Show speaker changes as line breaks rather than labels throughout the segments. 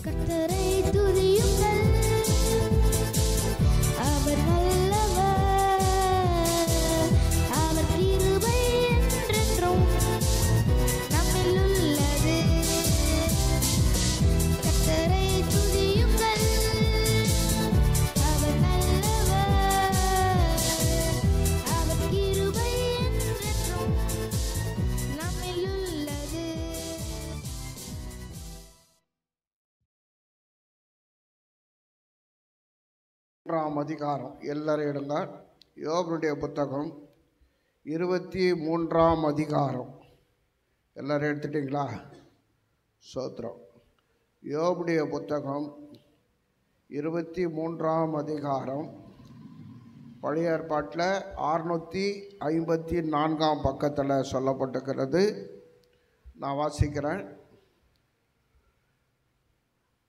கர்த்தரை துதியுங்கள், அவர் நல்லவர், அவர் கிருபை என்றென்றும் நம்மில் உள்ளது. கர்த்தரை துதியுங்கள், அவர் நல்லவர், அவர் கிருபை என்றென்றும் நம்மில் உள்ளது.
அதிகாரம் எல்லாரும் எடுங்க. யோபுடைய புத்தகம் 23 அதிகாரம் எல்லாரும் எடுத்துட்டிங்களா? சோத்ரம். யோபுடைய புத்தகம் 23 அதிகாரம் பழைய ஏற்பாட்டில் 654 பக்கத்தில் சொல்லப்பட்டிருக்கிறது. நான் வாசிக்கிறேன்.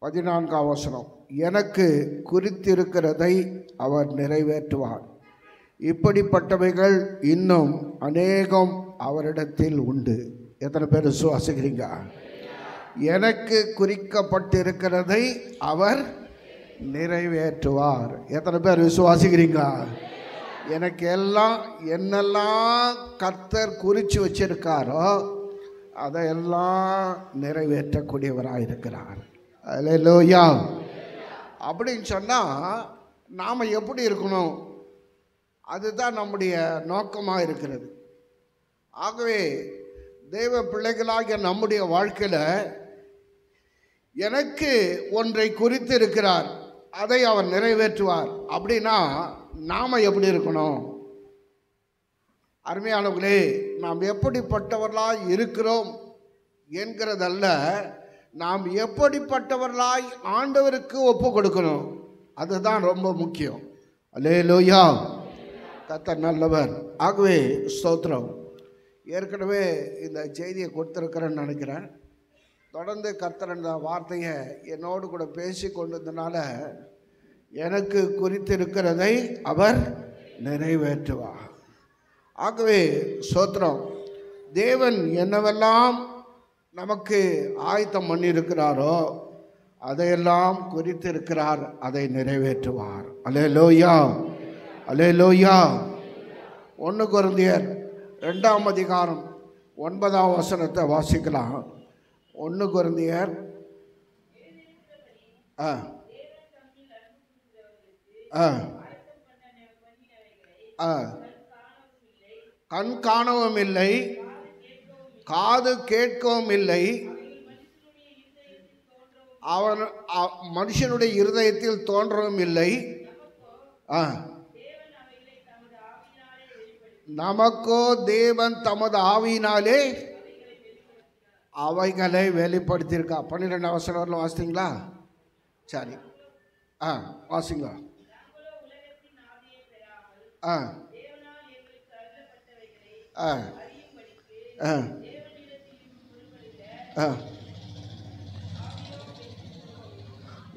14 வசனம். எனக்கு குறித்திருக்கிறதை அவர் நிறைவேற்றுவார். இப்படிப்பட்டவைகள் இன்னும் அநேகம் அவரிடத்தில் உண்டு. எத்தனை பேர் விசுவாசிக்கிறீங்க? எனக்கு குறிக்கப்பட்டிருக்கிறதை அவர் நிறைவேற்றுவார். எத்தனை பேர் விசுவாசிக்கிறீங்க? எனக்கு என்னெல்லாம் கர்த்தர் குறித்து வச்சிருக்காரோ அதையெல்லாம் நிறைவேற்றக்கூடியவராக இருக்கிறார். அல்லேலூயா. அப்படின்னு சொன்னால் நாம் எப்படி இருக்கணும்? அதுதான் நம்முடைய நோக்கமாக இருக்கிறது. ஆகவே தேவ பிள்ளைகளாகிய நம்முடைய வாழ்க்கையில் எனக்கு ஒன்றை குறித்து இருக்கிறார், அதை அவர் நிறைவேற்றுவார். அப்படின்னா நாம் எப்படி இருக்கணும்? அருமையானவர்களே, நாம் எப்படிப்பட்டவர்களாய் இருக்கிறோம் என்கிறதல்ல, நாம் எப்படிப்பட்டவர்களாய் ஆண்டவருக்கு ஒப்பு கொடுக்கணும், அதுதான் ரொம்ப முக்கியம். அல்லேலூயா. கர்த்தர் நல்லவர். ஆகவே ஸ்தோத்திரம். ஏற்கனவே இந்த செய்தியை கொடுத்துருக்கிறேன்னு நினைக்கிறேன். தொடர்ந்து கர்த்தர் இந்த வார்த்தையை என்னோடு கூட பேசி கொண்டதுனால எனக்கு குறித்திருக்கிறதை அவர் நிறைவேற்றுவார். ஆகவே ஸ்தோத்திரம். தேவன் என்னவெல்லாம் நமக்கு ஆயத்தம் பண்ணியிருக்கிறாரோ அதையெல்லாம் குறித்திருக்கிறார், அதை நிறைவேற்றுவார். அல்லேலூயா, அல்லேலூயா. 1 கொரிந்தியர் 2 அதிகாரம் 9 வசனத்தை வாசிக்கலாம். 1 கொரிந்தியர் கண் காணவும் இல்லை, காது கேட்கவும் இல்லை, அவன் மனுஷனுடைய இருதயத்தில் தோன்றவும் இல்லை. நமக்கோ தேவன் தமது ஆவியினாலே அவைகளை வெளிப்படுத்தியிருக்கா. 12 வசனம் வாசித்தீங்களா? சரி, வாசிங்க.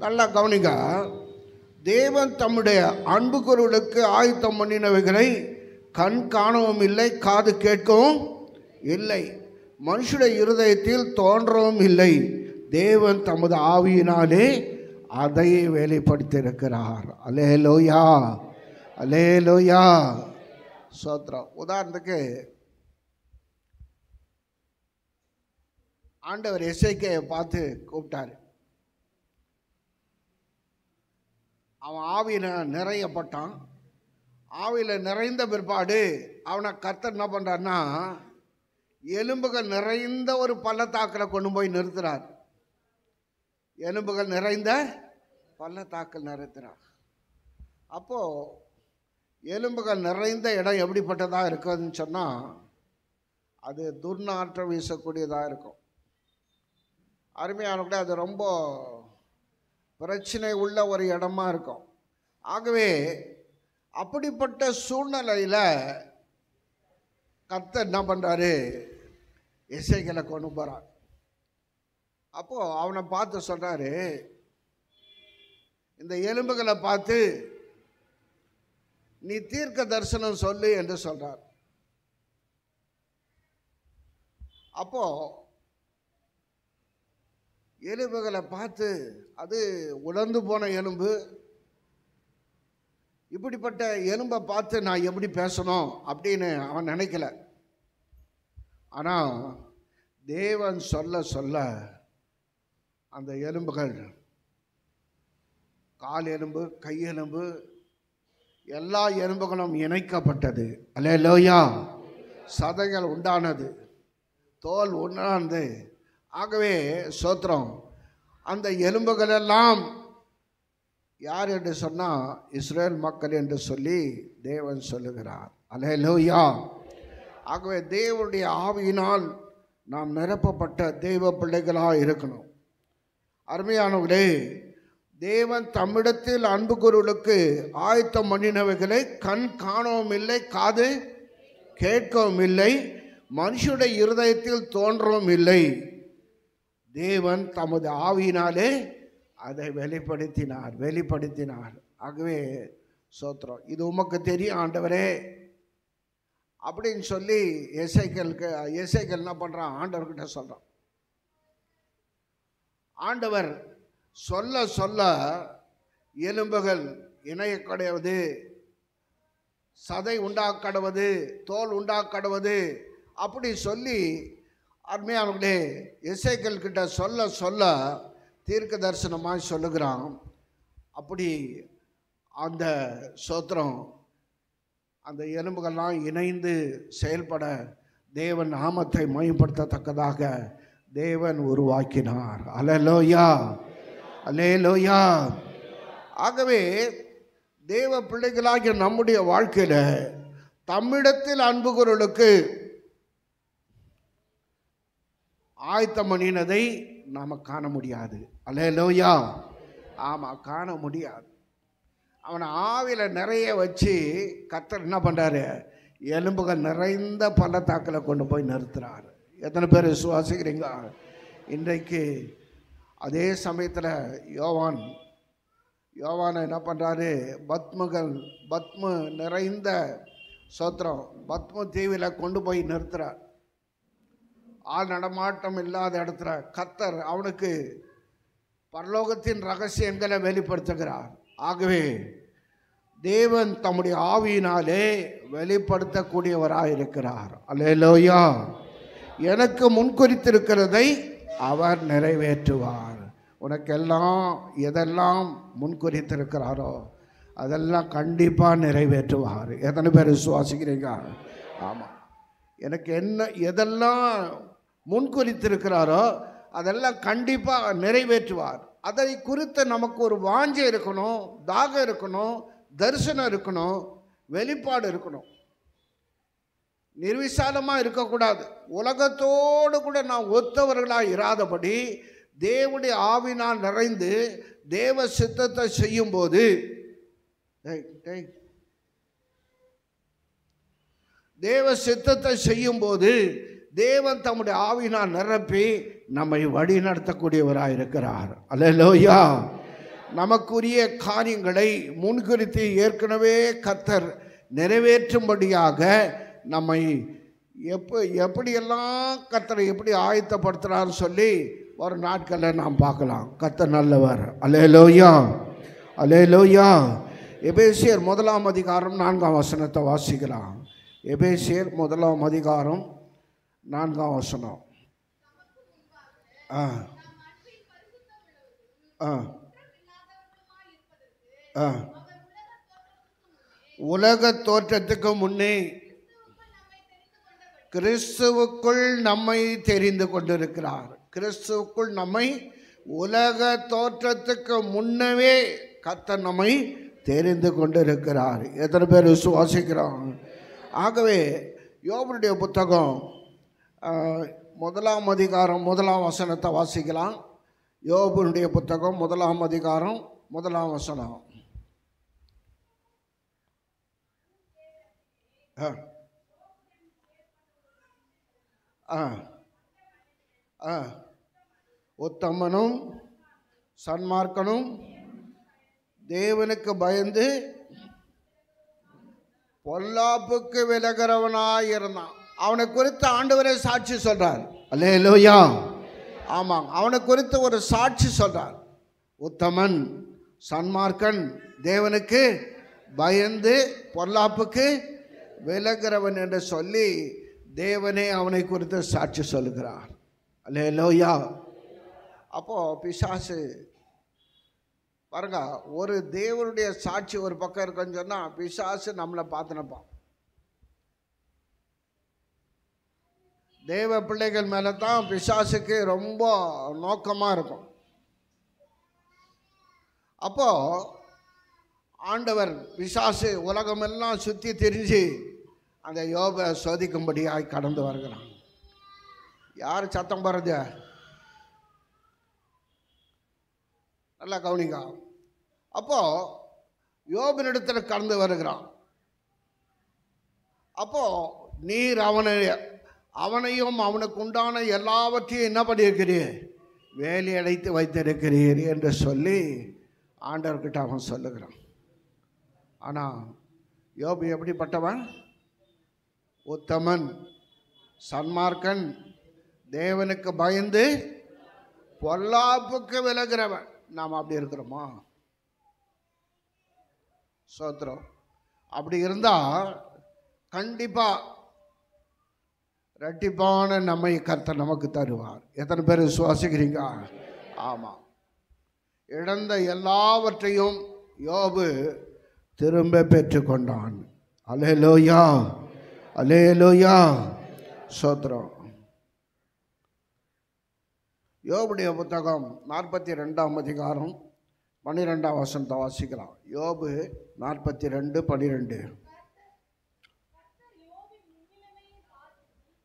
நல்லா கவனிங்க. தேவன் தம்முடைய அன்புக்குறவுகளுக்கு ஆயத்தம் பண்ணினவைகளை கண் காணவும் இல்லை, காது கேட்கவும் இல்லை, மனுஷுடைய இருதயத்தில் தோன்றவும் இல்லை. தேவன் தமது ஆவியினாலே அதை வெளிப்படுத்தியிருக்கிறார். அல்லேலூயா, அல்லேலூயா. ஸ்தோத்திரம். உதாரணத்துக்கு ஆண்டவர் எசேக்கியாவை பார்த்து கூப்பிட்டாரு. அவன் ஆவியில் நிறையப்பட்டான். ஆவியில் நிறைந்த பிற்பாடு அவனை கர்த்தர் என்ன பண்ணுறாருன்னா எலும்புகள் நிறைந்த ஒரு பள்ளத்தாக்கில் கொண்டு போய் நிறுத்துறார். எலும்புகள் நிறைந்த பள்ளத்தாக்கில் நிறுத்துறார். அப்போது எலும்புகள் நிறைந்த இடம் எப்படிப்பட்டதாக இருக்குதுன்னு சொன்னால் அது துர்நாற்றம் வீசக்கூடியதாக இருக்கும். அருமையான அது ரொம்ப பிரச்சனை உள்ள ஒரு இடமா இருக்கும். ஆகவே அப்படிப்பட்ட சூழ்நிலையில் கர்த்தர் என்ன பண்ணுறாரு, எசேக்கியேலை கொண்டு போகிறார். அப்போது அவனை பார்த்து சொல்கிறாரு, இந்த எலும்புகளை பார்த்து நீ தீர்க்க தரிசனம் சொல்லு என்று சொல்கிறார். அப்போது எலும்புகளை பார்த்து அது உலர்ந்து போன எலும்பு, இப்படிப்பட்ட எலும்பை பார்த்து நான் எப்படி பேசணும் அப்படின்னு அவன் நினைக்கல. ஆனால் தேவன் சொல்ல சொல்ல அந்த எலும்புகள், கால் எலும்பு, கை எலும்பு, எல்லா எலும்புகளும் இணைக்கப்பட்டது. அல்லேலூயா. சதைகள் உண்டானது, தோல் உண்டானது. ஆகவே ஸ்தோத்திரம். அந்த எலும்புகள் எல்லாம் யார் என்று சொன்னால் இஸ்ரேல் மக்கள் என்று சொல்லி தேவன் சொல்லுகிறார். அல்லேலூயா. ஆகவே தேவனுடைய ஆவியினால் நாம் நிரப்பப்பட்ட தெய்வ பிள்ளைகளாக இருக்கணும். அருமையானவர்களே, தேவன் தம்மிடத்தில் அன்பு கூறுவதற்கு ஆயத்தம் பண்ணினவைகளை கண் காணவும் இல்லை, காது கேட்கவும் இல்லை, மனுஷனுடைய இருதயத்தில் தோன்றவும் இல்லை. தேவன் தமது ஆவியினாலே அதை வெளிப்படுத்தினார். ஆகவே ஸ்தோத்திரம். இது உமக்கு தெரியும் ஆண்டவரே அப்படின்னு சொல்லி எசேக்கியேல் என்ன பண்ணுறான்? ஆண்டவர்கிட்ட சொல்கிறான். ஆண்டவர் சொல்ல சொல்ல எலும்புகள் இணையக்கடைவது, சதை உண்டாக்கடுவது, தோல் உண்டாக்கடுவது அப்படி சொல்லி அருமையானவர்களே எசேக்கியேல் கிட்ட சொல்ல சொல்ல தீர்க்க தரிசனமாக சொல்லுகிறான். அப்படி அந்த ஸ்தோத்திரம் அந்த எலும்புகள்லாம் இணைந்து செயல்பட தேவன் நாமத்தை மகிமைப்படுத்தத்தக்கதாக தேவன் உருவாக்கினார். அல்லேலூயா, அல்லேலூயா. ஆகவே தேவ பிள்ளைகளாகிய நம்முடைய வாழ்க்கையில் தம்மிடத்தில் அன்பு கூறுவதற்கு ஆயத்தம் பண்ணினதை நாம் காண முடியாது. அல்லேலூயா. ஆமாம், காண முடியாது. அவனை ஆவியில் நிறைய வச்சு கர்த்தர் என்ன பண்ணுறாரு? எலும்புகள் நிறைந்த பள்ளத்தாக்கில் கொண்டு போய் நிறுத்துறாரு. எத்தனை பேர் விசுவாசிக்கிறீங்க? இன்றைக்கு அதே சமயத்தில் யோவானை என்ன பண்ணுறாரு? பத்மு நிறைந்த ஸ்தோத்திரம் பத்மு தீவில் கொண்டு போய் நிறுத்துறார். ஆள் நடமாட்டம் இல்லாத இடத்துல கர்த்தர் அவனுக்கு பரலோகத்தின் ரகசியங்களை வெளிப்படுத்துகிறார். ஆகவே தேவன் தம்முடைய ஆவியினாலே வெளிப்படுத்தக்கூடியவராக இருக்கிறார். அல்லேலூயா. எனக்கு முன்குறித்திருக்கிறதை அவர் நிறைவேற்றுவார். உனக்கெல்லாம் எதெல்லாம் முன்குறித்திருக்கிறாரோ அதெல்லாம் கண்டிப்பாக நிறைவேற்றுவார். எத்தனை பேர் விசுவாசிக்கிறீங்க? ஆமாம். எனக்கு எதெல்லாம் முன்குறித்திருக்கிறாரோ அதெல்லாம் கண்டிப்பாக நிறைவேற்றுவார். அதை குறித்து நமக்கு ஒரு வாஞ்சை இருக்கணும், தாகம் இருக்கணும், தரிசனம் இருக்கணும், வெளிப்பாடு இருக்கணும். நிர்விசாலமாக இருக்கக்கூடாது. உலகத்தோடு கூட நாம் ஒத்தவர்களாக இராதபடி தேவனுடைய ஆவினால் நிறைந்து தேவ சித்தத்தை செய்யும்போது தேவன் தம்முடைய ஆவியினால் நிரப்பி நம்மை வழி நடத்தக்கூடியவராக இருக்கிறார். அல்லேலூயா. நமக்குரிய காரியங்களை முன்குறித்து ஏற்கனவே கர்த்தர் நிறைவேற்றும்படியாக நம்மை எப்படியெல்லாம் கர்த்தரை எப்படி ஆயத்தப்படுத்துகிறான்னு சொல்லி ஒரு நாட்களில் நாம் பார்க்கலாம். கர்த்தர் நல்லவர். அல்லேலூயா, அல்லேலூயா. எபேசியர் 1ஆம் அதிகாரம் 4ஆம் வசனத்தை வாசிக்கலாம். எபேசியர் 1ஆம் அதிகாரம் 4ஆம் வசனம். உலக தோற்றத்துக்கு முன்னே கிறிஸ்துவுக்குள் நம்மை தெரிந்து கொண்டிருக்கிறார். கிறிஸ்துவுக்குள் நம்மை உலக தோற்றத்துக்கு முன்னவே கர்த்தர் நம்மை தெரிந்து கொண்டிருக்கிறார். எத்தனை பேர் விசுவாசிக்கிறோம்? ஆகவே யோபுடைய புத்தகம் 1ஆம் அதிகாரம் 1ஆம் வசனத்தை வாசிக்கலாம். யோபுடைய புத்தகம் 1ஆம் அதிகாரம் 1ஆம் வசனம். உத்தமனும் சன்மார்க்கனும் தேவனுக்கு பயந்து பொல்லாப்புக்கு விலகிறவனாய் இருந்தான். அவனை குறித்து ஆண்டவரே சாட்சி சொல்றார். அல்லேலூயா. ஆமாம், அவனை குறித்து ஒரு சாட்சி சொல்றார். உத்தமன், சன்மார்க்கன், தேவனுக்கு பயந்து பொல்லாப்புக்கு விலகிறவன் என்று சொல்லி தேவனே அவனை குறித்து சாட்சி சொல்லுகிறார். அல்லேலூயா. அப்போ பிசாசு பாருங்க, ஒரு தேவனுடைய சாட்சி ஒரு பக்கம் இருக்குன்னு சொன்னா பிசாசு நம்மளை பார்த்துனப்பான். தேவ பிள்ளைகள் மேலே தான் பிசாசுக்கு ரொம்ப நோக்கமாக இருக்கும். அப்போ ஆண்டவர் பிசாசு உலகமெல்லாம் சுற்றி திரிஞ்சு அந்த யோபை சோதிக்கும்படியாய் கடந்து வருகிறான். யார் சத்தம் போடுறது? நல்லா கவனிங்க. அப்போ யோபினிடத்தில் கடந்து வருகிறான். அப்போ நீர் அவனையும் அவனுக்கு உண்டான எல்லாவற்றையும் என்ன பண்ணியிருக்கிறீர்? வேலி அடைத்து வைத்திருக்கிறீர் என்று சொல்லி ஆண்டவர்கிட்ட அவன் சொல்லுகிறான். ஆனால் யோபு எப்படிப்பட்டவன்? உத்தமன், சன்மார்க்கன், தேவனுக்கு பயந்து பொல்லாப்புக்கு விலகிறவன். நாம் அப்படி இருக்கிறோமா? சோத்திரம். அப்படி இருந்தால் கண்டிப்பாக இரட்டிப்பான நம்மை கர்த்தர் நமக்கு தருவார். எத்தனை பேர் விசுவாசிக்கிறீங்க? ஆமாம். இழந்த எல்லாவற்றையும் யோபு திரும்ப பெற்றுக்கொண்டான். அல்லேலூயா, அல்லேலூயா, ஸ்தோத்திரம். யோபுடைய புத்தகம் 42ஆம் அதிகாரம் 12ஆம் வசனத்தை வாசிக்கலாம். யோபு 42:12.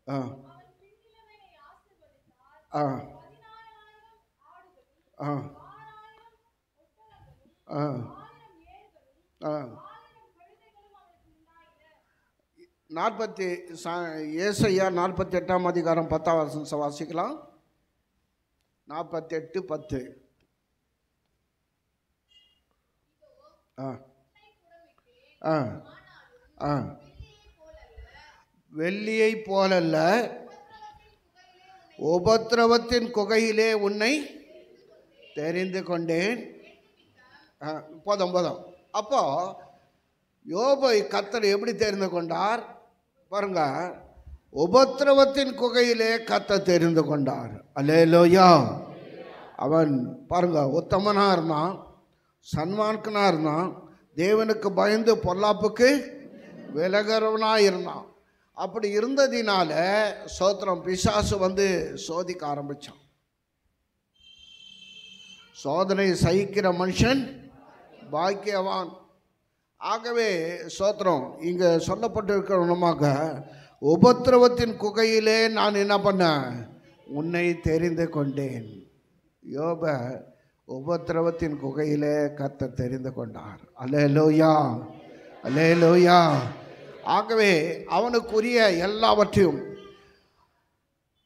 ஆ ஆ ஆ ஆ ஆ ஏசாயா 48ஆம் அதிகாரம் 10ஆம் வசனம் வாசிக்கலாம். 48:10. ஆ ஆ ஆ வெள்ளியை போலல்ல, உபத்திரவத்தின் குகையிலே உன்னை தெரிந்து கொண்டேன். போதும். அப்போ யோபை கர்த்தர் எப்படி தெரிந்து கொண்டார் பாருங்க. உபத்திரவத்தின் குகையிலே கர்த்தர் தெரிந்து கொண்டார். அல்லேலூயா. அவன் பாருங்க உத்தமனாக இருந்தான், சன்மார்க்கனாக இருந்தான், தேவனுக்கு பயந்து பொல்லாப்புக்கு விலகிறவனாக இருந்தான். அப்படி இருந்ததினால சோத்திரம் பிசாசு வந்து சோதிக்க ஆரம்பித்தான். சோதனை சகிக்கிற மனுஷன் பாக்கியவான். ஆகவே சோத்திரம் இங்கே சொல்லப்பட்டிருக்கிறவனமாக உபத்திரவத்தின் குகையிலே நான் என்ன பண்ணேன்? உன்னை தெரிந்து கொண்டேன். யோப உபத்திரவத்தின் குகையிலே கர்த்தர் தெரிந்து கொண்டார். அல்லேலூயா, அல்லேலூயா. ஆகவே அவனுக்குரிய எல்லாவற்றையும்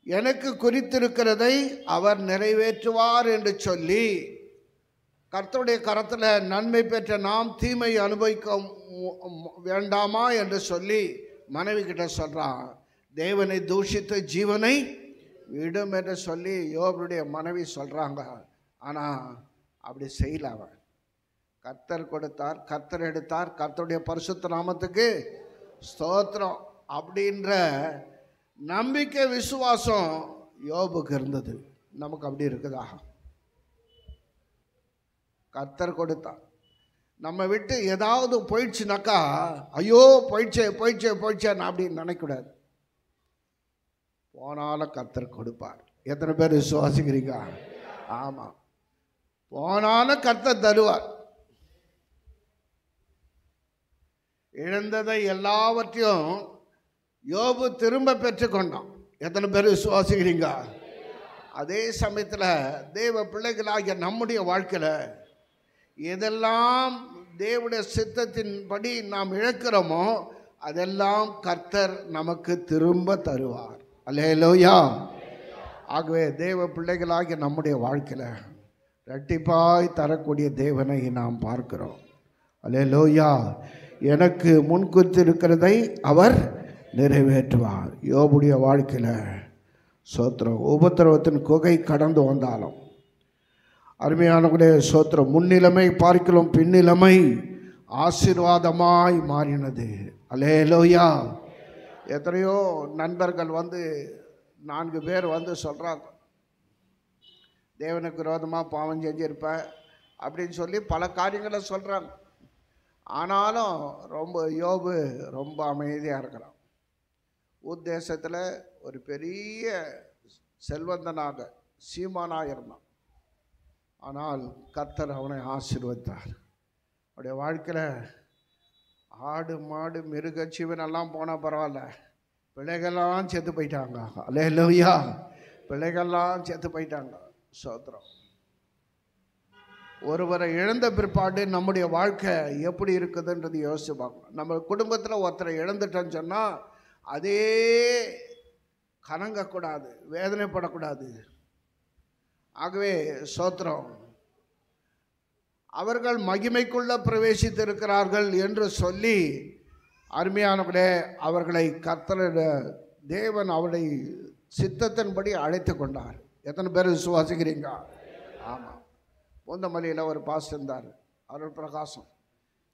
எனக்கு குறித்திருக்கிறதை அவர் நிறைவேற்றுவார் என்று சொல்லி கர்த்தருடைய கரத்தில் நன்மை பெற்ற நாம் தீமை அனுபவிக்க வேண்டாமா என்று சொல்லி மனைவி கிட்ட சொல்கிறான். தேவனை தூஷித்து ஜீவனை விடும் என்று சொல்லி யோபுடைய மனைவி சொல்கிறாங்க. ஆனால் அப்படி செய்யல. அவன் கர்த்தர் கொடுத்தார், கர்த்தர் எடுத்தார், கர்த்தருடைய பரிசுத்த நாமத்துக்கு ஸ்தோத்திரம் அப்படின்ற நம்பிக்கை விசுவாசம் யோபுக்கு இருந்தது. நமக்கு அப்படி இருக்குதா? கர்த்தர் கொடுத்தார். நம்ம விட்டு ஏதாவது போயிடுச்சுனாக்கா ஐயோ போயிடுச்சேன்னு அப்படின்னு நினைக்கூடாது. போனாலும் கர்த்தர் கொடுப்பார். எத்தனை பேர் விசுவாசிக்கிறீங்க? ஆமாம், போனாலும் கர்த்தர் தருவார். இழந்ததை எல்லாவற்றையும் யோபு திரும்ப பெற்றுக்கொண்டான். எத்தனை பேர் விசுவாசிக்கிறீங்க? அதே சமயத்தில் தேவ பிள்ளைகளாகிய நம்முடைய வாழ்க்கையில் எதெல்லாம் தேவனுடைய சித்தத்தின்படி நாம் இழக்கிறோமோ அதெல்லாம் கர்த்தர் நமக்கு திரும்ப தருவார். அல்லேலூயா. ஆகவே தேவ பிள்ளைகளாகிய நம்முடைய வாழ்க்கையில் இரட்டிப்பாய் தரக்கூடிய தேவனை நாம் பார்க்கிறோம். அல்லேலூயா. எனக்கு முன்குறித்து இருக்கிறதை அவர் நிறைவேற்றுவார். யோபுடைய வாழ்க்கையில் சோத்திரம். உபத்திரவத்தின் குகை கடந்து வந்தாலும் அருமையானவர்களே சோத்திரம், முன்னிலைமை பார்க்கலாம் பின்னிலைமை ஆசீர்வாதமாய் மாறினது. அல்லேலூயா. எத்தனையோ நண்பர்கள் 4 பேர் சொல்கிறாங்க, தேவனுக்கு விரோதமாக பாவம் செஞ்சிருப்பேன் அப்படின்னு சொல்லி பல காரியங்களை சொல்கிறாங்க. ஆனாலும் யோபு ரொம்ப அமைதியாக இருக்கிறான். ஊர் தேசத்தில் ஒரு பெரிய செல்வந்தனாக சீமானாக இருந்தான். ஆனால் கர்த்தர் அவனை ஆசீர்வதித்தார். அவருடைய வாழ்க்கையில் ஆடு மாடு மிருக ஜீவனெல்லாம் போனால் பரவாயில்ல, பிள்ளைகள்லாம் செத்து போயிட்டாங்க. அல்லேலூயா. பிள்ளைகள்லாம் செத்து போயிட்டாங்க. சோத்திரம். ஒருவரை இழந்த பிற்பாடு நம்முடைய வாழ்க்கை எப்படி இருக்குதுன்றது யோசிச்சு பார்க்கணும். நம்ம குடும்பத்தில் ஒருத்தரை இழந்துட்டோன்னு சொன்னால் அதே கலங்கக்கூடாது, வேதனைப்படக்கூடாது. ஆகவே சோத்திரம், அவர்கள் மகிமைக்குள்ள பிரவேசித்திருக்கிறார்கள் என்று சொல்லி அருமையானவர்களே அவர்களை கர்த்தருடைய தேவன் அவருடைய சித்தத்தின்படி அழைத்து கொண்டார். எத்தனை பேர் விசுவாசிக்கிறீங்க? ஆமாம். பூந்தமல்லியில் ஒரு பாஸ்டர் இருந்தார், அருள் பிரகாசம்.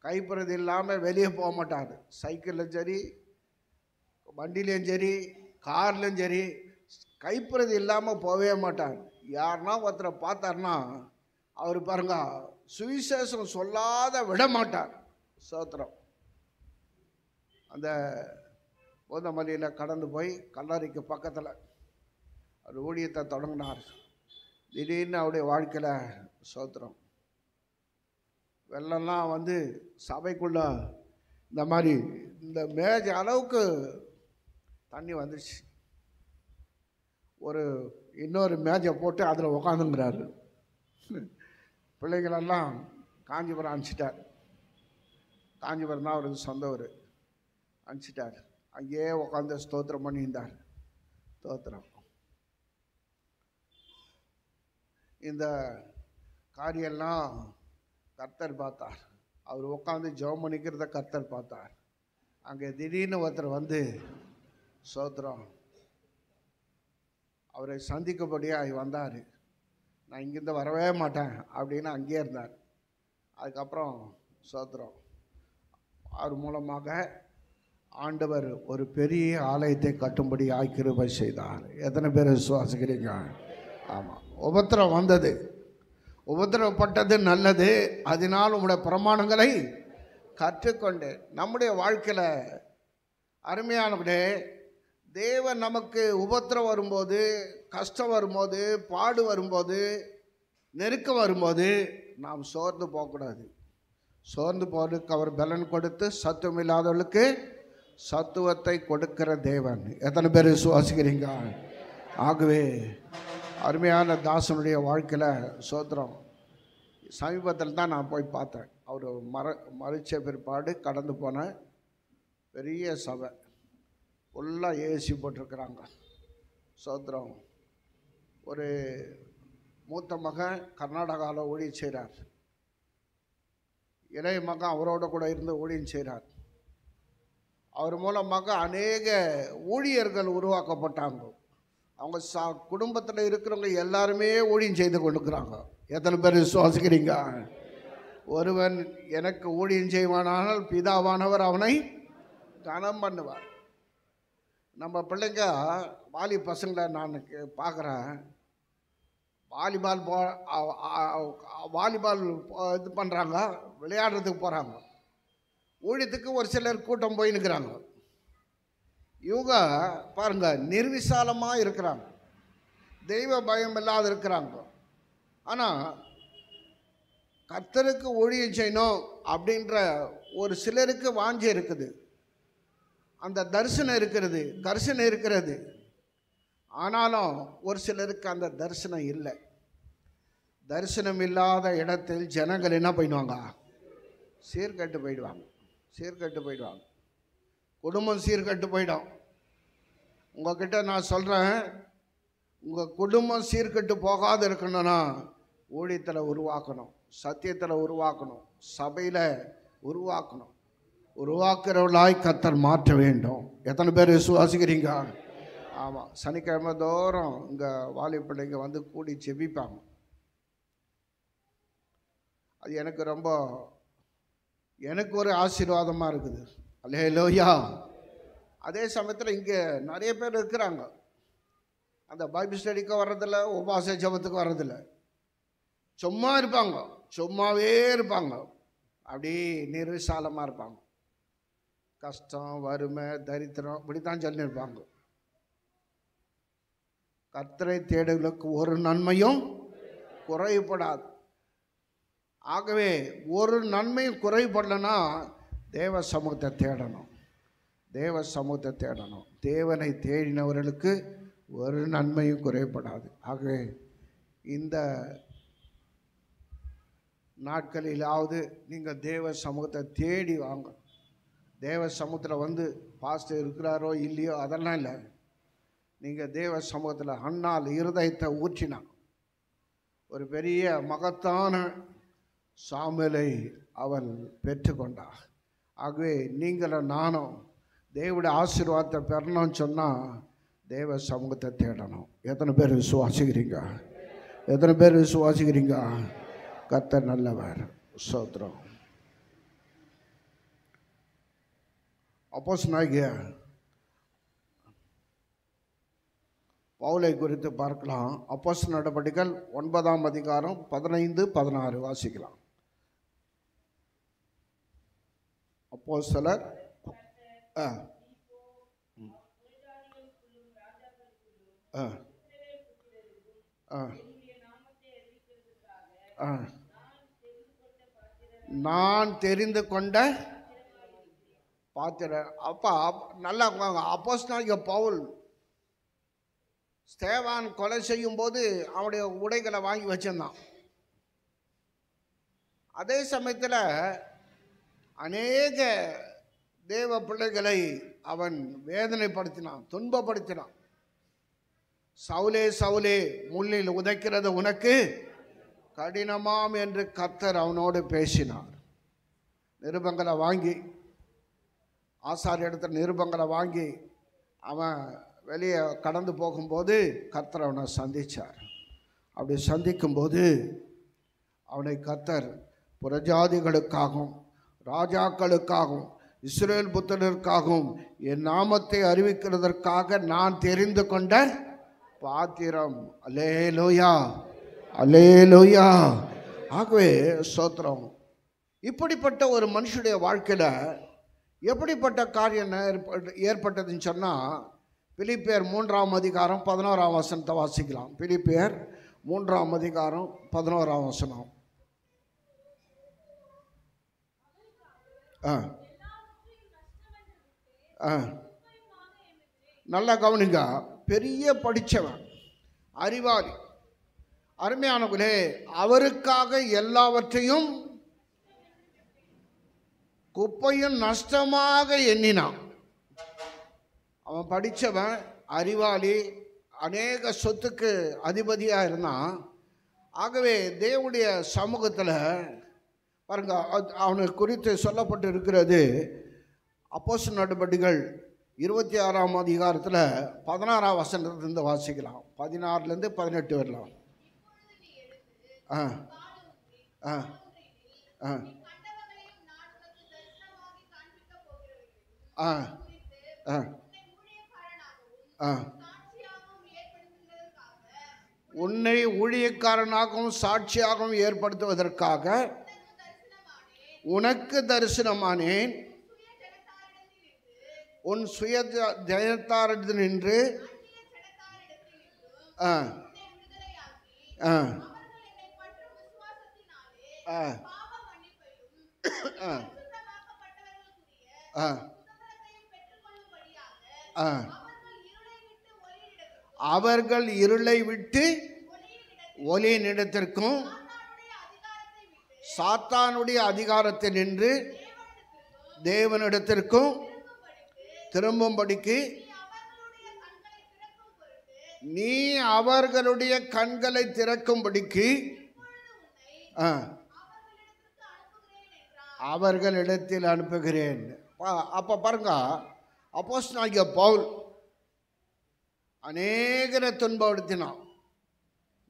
கைப்பிரதி இல்லாமல் வெளியே போக மாட்டார். சைக்கிள்லையும் சரி, வண்டிலையும் சரி, கார்லையும் சரி, கைப்பிரதி இல்லாமல் போகவே மாட்டார். யாருன்னா ஒருத்தரை பார்த்தார்னா அவர் பாருங்க சுவிசேஷம் சொல்லாத விட மாட்டார். சோத்திரம். அந்த பூந்தமல்லியில் கடந்து போய் கல்லறைக்கு பக்கத்தில் அவர் ஊழியத்தை தொடங்கினார். திடீர்னு அவருடைய வாழ்க்கையில் சோத்திரம் வெள்ளம்லாம் சபைக்குள்ள இந்த மாதிரி இந்த மேஜ் அளவுக்கு தண்ணி வந்துச்சு. இன்னொரு மேஜை போட்டு அதில் உட்காந்துங்கிறாரு. பிள்ளைங்களெல்லாம் காஞ்சிபுரம் அனுப்பிச்சிட்டார். காஞ்சிபுரம் தான் அவருக்கு சொந்த ஊர். அனுப்பிச்சிட்டார். அங்கேயே உட்காந்து ஸ்தோத்திரம் பண்ணியிருந்தார். ஸ்தோத்திரம். இந்த காரியெல்லாம் கர்த்தர் பார்த்தார். அவர் உட்காந்து ஜெபம் பண்ணிக்கிறத கர்த்தர் பார்த்தார். அங்கே திடீர்னு ஒருத்தர் ஸ்தோத்திரம் அவரை சந்திக்கபடியாக வந்தார். நான் இங்கேருந்து வரவே மாட்டேன் அப்படின்னு அங்கேயே இருந்தார். அதுக்கப்புறம் ஸ்தோத்திரம் அவர் மூலமாக ஆண்டவர் ஒரு பெரிய ஆலயத்தை கட்டும்படி கிருபை செய்தார். எத்தனை பேர் விசுவாசிக்கிறீங்க? ஆமாம். உபத்திரம் வந்தது, உபத்திரப்பட்டது நல்லது. அதனால் உங்களுடைய பிரமாணங்களை கற்றுக்கொண்டேன். நம்முடைய வாழ்க்கையில் அருமையானவர்களே, தேவன் நமக்கு உபத்திரம் வரும்போது, கஷ்டம் வரும்போது, பாடு வரும்போது, நெருக்கம் வரும்போது நாம் சோர்ந்து போகக்கூடாது. சோர்ந்து போகிறதுக்கு அவர் பலன் கொடுத்து சத்துவம் இல்லாதவர்களுக்கு சத்துவத்தை கொடுக்கிற தேவன். எத்தனை பேர் விசுவாசிக்கிறீங்க? ஆகவே அருமையான தாசனுடைய வாழ்க்கையில் சோத்திரம் சமீபத்தில் தான் நான் போய் பார்த்தேன். அவர் மறிச்ச பிற்பாடு கடந்து போன பெரிய சபை ஃபுல்லாக ஏசி போட்டிருக்கிறாங்க. சோத்திரம். ஒரு மூத்த மகன் கர்நாடகாவில் ஊழியம் செய்கிறார். இளைய மகன் அவரோட கூட இருந்து ஊழியம் செய்கிறார். அவர் மூலமாக அநேக ஊழியர்கள் உருவாக்கப்பட்டாங்க. அவங்க குடும்பத்தில் இருக்கிறவங்க எல்லாருமே ஊழியம் செய்து கொண்டுக்கிறாங்க. எத்தனை பேர் விசுவாசிக்கிறீங்க? ஒருவன் எனக்கு ஊழியம் செய்வானால் பிதாவானவர் அவனை கனம் பண்ணுவார். நம்ம பிள்ளைங்க வாலி பசங்களை நான் பார்க்குறேன். வாலிபால் இது பண்ணுறாங்க, விளையாடுறதுக்கு போகிறாங்க. ஊழியத்துக்கு ஒரு சிலர் கூட்டம் போயின்னுக்கிறாங்க. இவங்க பாருங்கள் நிர்விசாலமாக இருக்கிறாங்க, தெய்வ பயம் இல்லாத இருக்கிறாங்க. ஆனால் கர்த்தருக்கு ஊழியம் செய்யணும் அப்படின்ற ஒரு சிலருக்கு வாஞ்சை இருக்குது, அந்த தரிசனம் இருக்கிறது, கரிசனம் இருக்கிறது. ஆனாலும் ஒரு சிலருக்கு அந்த தரிசனம் இல்லை. தரிசனம் இல்லாத இடத்தில் ஜனங்கள் என்ன பண்ணுவாங்க? சீர்கட்டு போயிடுவாங்க. சீர்கட்டு போயிடுவாங்க. குடும்பம் சீர்கட்டு போயிடும். உங்ககிட்ட நான் சொல்கிறேன், உங்கள் குடும்பம் சீர்கட்டு போகாது இருக்கணும்னா ஊழியத்தில் உருவாக்கணும், சத்தியத்தில் உருவாக்கணும், சபையில் உருவாக்கணும். உருவாக்குறவர்களாய் கர்த்தர் மாற்ற வேண்டும். எத்தனை பேர் விசுவாசிக்கிறீங்க? ஆமாம், சனிக்கிழமை தோறும் இங்கே வாலி பிள்ளைங்க வந்து கூடி ஜெபிப்பாங்க. அது எனக்கு ஒரு ஆசீர்வாதமாக இருக்குது. அல்லேலூயா. அதே சமயத்தில் இங்கே நிறைய பேர் இருக்கிறாங்க, அந்த பைபிள் ஸ்டடிக்கு வர்றதில்ல, உபவாச ஜெபத்துக்கு வர்றதில்ல, சும்மா இருப்பாங்க, சும்மாவே இருப்பாங்க, அப்படி நிர்விசாலமாக இருப்பாங்க. கஷ்டம், வறுமை, தரித்திரம் இப்படி தான் சொல்லியிருப்பாங்க. கர்த்தரை தேடுகளுக்கு ஒரு நன்மையும் குறைபடாது. ஆகவே ஒரு நன்மையும் குறைபடலைன்னா தேவ சமூகத்தை தேடணும், தேவ சமூகத்தை தேடணும். தேவனை தேடினவர்களுக்கு ஒரு நன்மையும் குறைபடாது. ஆகவே இந்த நாட்களிலாவது நீங்கள் தேவ சமூகத்தை தேடி வாங்க. தேவ சமூகத்தில் வந்து பாஸ்டர் இருக்கிறாரோ இல்லையோ அதெல்லாம் இல்லை. நீங்கள் தேவ சமூகத்தில் அண்ணால் இருதயத்தை ஊற்றினா ஒரு பெரிய மகத்தான சாமுவேலை அவள் பெற்றுக்கொண்டார். ஆகவே நீங்களும் நானும் தேவனுடைய ஆசீர்வாதத்தை பெறணும்னு சொன்னால் தேவ சமூகத்தை தேடணும். எத்தனை பேர் விசுவாசிக்கிறீங்க? எத்தனை பேர் விசுவாசிக்கிறீங்க? கர்த்தர் நல்லவர். ஸ்தோத்திரம். அப்போஸ்தலனாகிய பவுலை குறித்து பார்க்கலாம். அப்போஸ்தலர் நடபடிகள் 9ஆம் அதிகாரம் 15-16 வாசிக்கலாம். அப்போஸ்தலர் நான் தெரிந்து கொண்ட பாத்திரர். அப்பா நல்லா அப்போஸ்தலனாகிய பவுல் ஸ்தேவான் கொலை செய்யும் போது அவனுடைய உடைகளை வாங்கி வச்சிருந்தான். அதே சமயத்தில் அநேக தேவ பிள்ளைகளை அவன் வேதனைப்படுத்தினான், துன்பப்படுத்தினான். சவுலே சவுலே, முள்ளில் உதைக்கிறது உனக்கு கடினமாம் என்று கர்த்தர் அவனோடு பேசினார். நிருபங்களை வாங்கி, ஆசாரிய இடத்துல நிருபங்களை வாங்கி அவன் வெளியே கடந்து போகும்போது கர்த்தர் அவனை சந்தித்தார். அப்படி சந்திக்கும்போது அவனை கர்த்தர் புறஜாதிகளுக்காகவும் ராஜாக்களுக்காகவும் இஸ்ரவேல் புத்திரருக்காகவும் என் நாமத்தை அறிவிக்கிறதற்காக நான் தெரிந்து கொண்ட பாத்திரம். அல்லேலூயா, அல்லேலூயா. ஆகவே ஸ்தோத்திரம். இப்படிப்பட்ட ஒரு மனுஷனுடைய வாழ்க்கையில் எப்படிப்பட்ட காரியம் ஏற்பட்டதுன்னு சொன்னால், பிலிப்பியர் 3ஆம் அதிகாரம் 11ஆம் வசனத்தை வாசிக்கலாம். பிலிப்பியர் 3ஆம் அதிகாரம் 11ஆம் வசனம். நல்லா கவனிங்க. பெரிய படித்தவன், அறிவாளி, அருமையானவர்களே, அவருக்காக எல்லாவற்றையும் குப்பையும் நஷ்டமாக எண்ணினான். அவன் படித்தவன், அறிவாளி, அநேக சொத்துக்கு அதிபதியாக இருந்தான். ஆகவே தேவனுடைய சமூகத்தில் பாருங்க, அவனை குறித்து சொல்லப்பட்டு இருக்கிறது. அப்போஸ்தலர் நடபடிகள் 26ஆம் அதிகாரத்தில் 16ஆம் வசனத்திலிருந்து வாசிக்கலாம். 16லேருந்து 18 வரலாம். உன்னை ஊழியக்காரனாகவும் சாட்சியாகவும் ஏற்படுத்துவதற்காக உனக்கு தரிசனமானேன். உன் சுய ஜனத்தாரிடத்தில் நின்று அவர்கள் இருளை விட்டு ஒளியினிடத்திற்கும் சாத்தானுடைய அதிகாரத்தை நின்று தேவனிடத்திற்கும் திரும்பும்படிக்கு நீ அவர்களுடைய கண்களை திறக்கும்படிக்கு அவர்களிடத்தில் அனுப்புகிறேன். அப்போ பாருங்க, அப்போஸ்தலனாகிய பவுல் அநேகரை துன்பப்படுத்தினான்.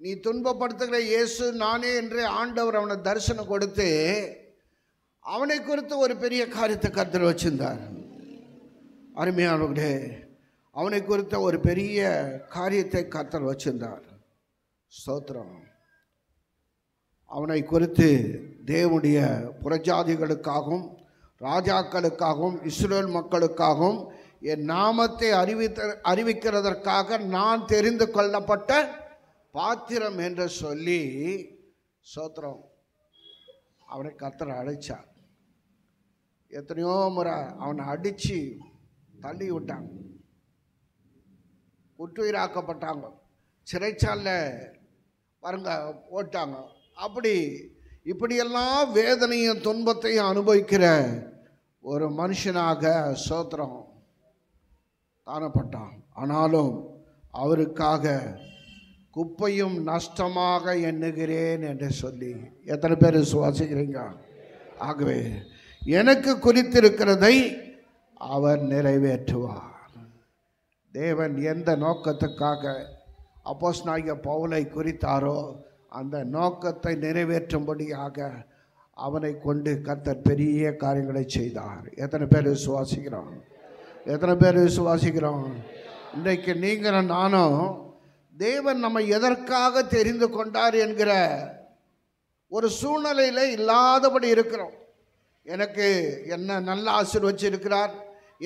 நீ துன்பப்படுத்துகிற இயேசு நானே என்று ஆண்டவர் அவனை தரிசனம் கொடுத்து அவனை குறித்து ஒரு பெரிய காரியத்தை கர்த்தர் வச்சிருந்தார். அருமையானவர்களே, அவனை குறித்த ஒரு பெரிய காரியத்தை கர்த்தர் வச்சிருந்தார். ஸ்தோத்திரம். அவனை குறித்து தேவனுடைய புறஜாதிகளுக்காகவும் ராஜாக்களுக்காகவும் இஸ்ரவேல் மக்களுக்காகவும் என் நாமத்தை அறிவிக்கிறதற்காக நான் தெரிந்து கொள்ளப்பட்ட பாத்திரம் என்று சொல்லி ஸ்தோத்திரம் அவனை கர்த்தர் அழைச்சார். எத்தனையோ முறை அவனை அடித்து தள்ளி விட்டாங்க, குற்றுயிராக்கப்பட்டாங்க, சிறைச்சாலையில் பாருங்க போட்டாங்க. இப்படியெல்லாம் வேதனையும் துன்பத்தையும் அனுபவிக்கிற ஒரு மனுஷனாக ஸ்தோத்திரம் காணப்பட்டான். ஆனாலும் அவருக்காக குப்பையும் நஷ்டமாக எண்ணுகிறேன் என்று சொல்லி எத்தனை பேர் சுவாசிக்கிறீங்க? ஆகவே எனக்கு குறித்திருக்கிறதை அவர் நிறைவேற்றுவார். தேவன் எந்த நோக்கத்துக்காக அப்போஸ்தலனாகிய பவுலை குறித்தாரோ அந்த நோக்கத்தை நிறைவேற்றும்படியாக அவனை கொண்டு கர்த்தர் பெரிய காரியங்களை செய்தார். எத்தனை பேர் விசுவாசிக்கிறோம்? எத்தனை பேர் விசுவாசிக்கிறோம்? இன்றைக்கு நீங்கள் நானும் தேவன் நம்ம எதற்காக தெரிந்து கொண்டார் என்கிற ஒரு சூழ்நிலையில் இல்லாதபடி இருக்கிறோம். எனக்கு என்ன நல்ல ஆசீர்வச்சிருக்கிறார்,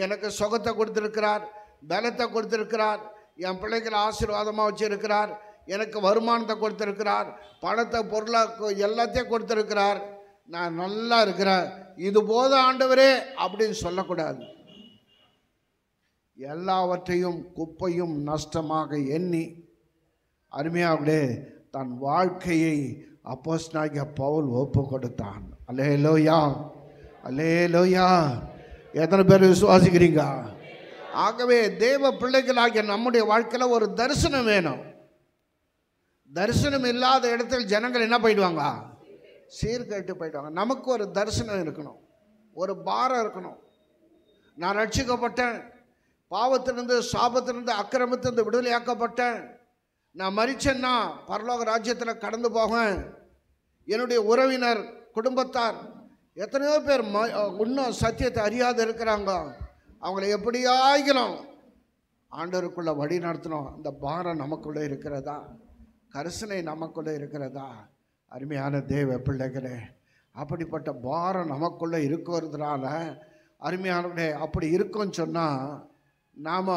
எனக்கு சுகத்தை கொடுத்திருக்கிறார், பலத்தை கொடுத்திருக்கிறார், என் பிள்ளைகளை ஆசீர்வாதமாக வச்சிருக்கிறார், எனக்கு வருமானத்தை கொடுத்திருக்கிறார், பணத்தை பொருளாக எல்லாத்தையும் கொடுத்திருக்கிறார், நான் நல்லா இருக்கிறேன், இது போத ஆண்டவரே அப்படின்னு சொல்லக்கூடாது. எல்லாவற்றையும் குப்பையும் நஷ்டமாக எண்ணி அருமையாகவே தன் வாழ்க்கையை அப்போஸ்தலனாகிய பவுல் ஒப்பு கொடுத்தான். அல்லேலூயா, அல்லேலூயா. எத்தனை பேர் விசுவாசிக்கிறீங்க? ஆகவே தேவ பிள்ளைகளாகிய நம்முடைய வாழ்க்கையில் ஒரு தரிசனம் வேணும். தரிசனம் இல்லாத இடத்தில் ஜனங்கள் என்ன போயிடுவாங்க? சீர்கேட்டு போயிடுவாங்க. நமக்கு ஒரு தரிசனம் இருக்கணும், ஒரு பாரம் இருக்கணும். நான் ரட்சிக்கப்பட்டேன், பாவத்திலிருந்து சாபத்திலிருந்து அக்கிரமத்திலிருந்து விடுதலையாக்கப்பட்டேன், நான் மரிச்சேன்னா பரலோக ராஜ்யத்தில் கடந்து போவேன். என்னுடைய உறவினர் குடும்பத்தார் எத்தனையோ பேர் இன்னும் சத்தியத்தை அறியாத இருக்கிறாங்க, அவங்கள எப்படியாகிலும் ஆண்டவருக்குள்ளே வழி நடத்தணும். அந்த பாரம் நமக்குள்ளே இருக்கிறதா? கரிசனை நமக்குள்ளே இருக்கிறதா? அருமையான தேவ பிள்ளைகளே, அப்படிப்பட்ட பாரம் நமக்குள்ளே இருக்கிறதுனால அருமையானவர்களே, அப்படி இருக்குன்னு சொன்னால் நாம்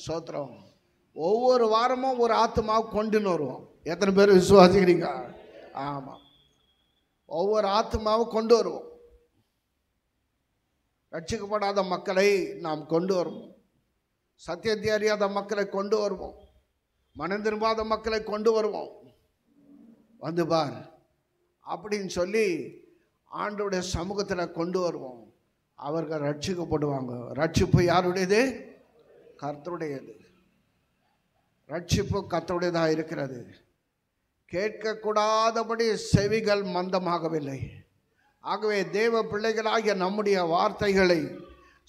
ஸ்தோத்திரம் ஒவ்வொரு வாரமும் ஒரு ஆத்மாவை கொண்டுன்னு வருவோம். எத்தனை பேர் விசுவாசிக்கிறீங்க? ஆமாம், ஒவ்வொரு ஆத்மாவை கொண்டு வருவோம். ரட்சிக்கப்படாத மக்களை நாம் கொண்டு வருவோம், சத்தியத்தை அறியாத மக்களை கொண்டு வருவோம், மனம் திரும்பாத மக்களை கொண்டு வருவோம். வந்து பார் அப்படின்னு சொல்லி ஆண்டவருடைய சமூகத்தில் கொண்டு வருவோம். அவர்கள் ரட்சிக்கப்படுவாங்க. ரட்சிப்பு யாருடையது? கர்த்தருடையது. ரட்சிப்பு கர்த்தருடையதாக இருக்கிறது. கேட்கக்கூடாதபடி செவிகள் மந்தமாகவில்லை. ஆகவே தேவ பிள்ளைகளாகிய நம்முடைய வார்த்தைகளை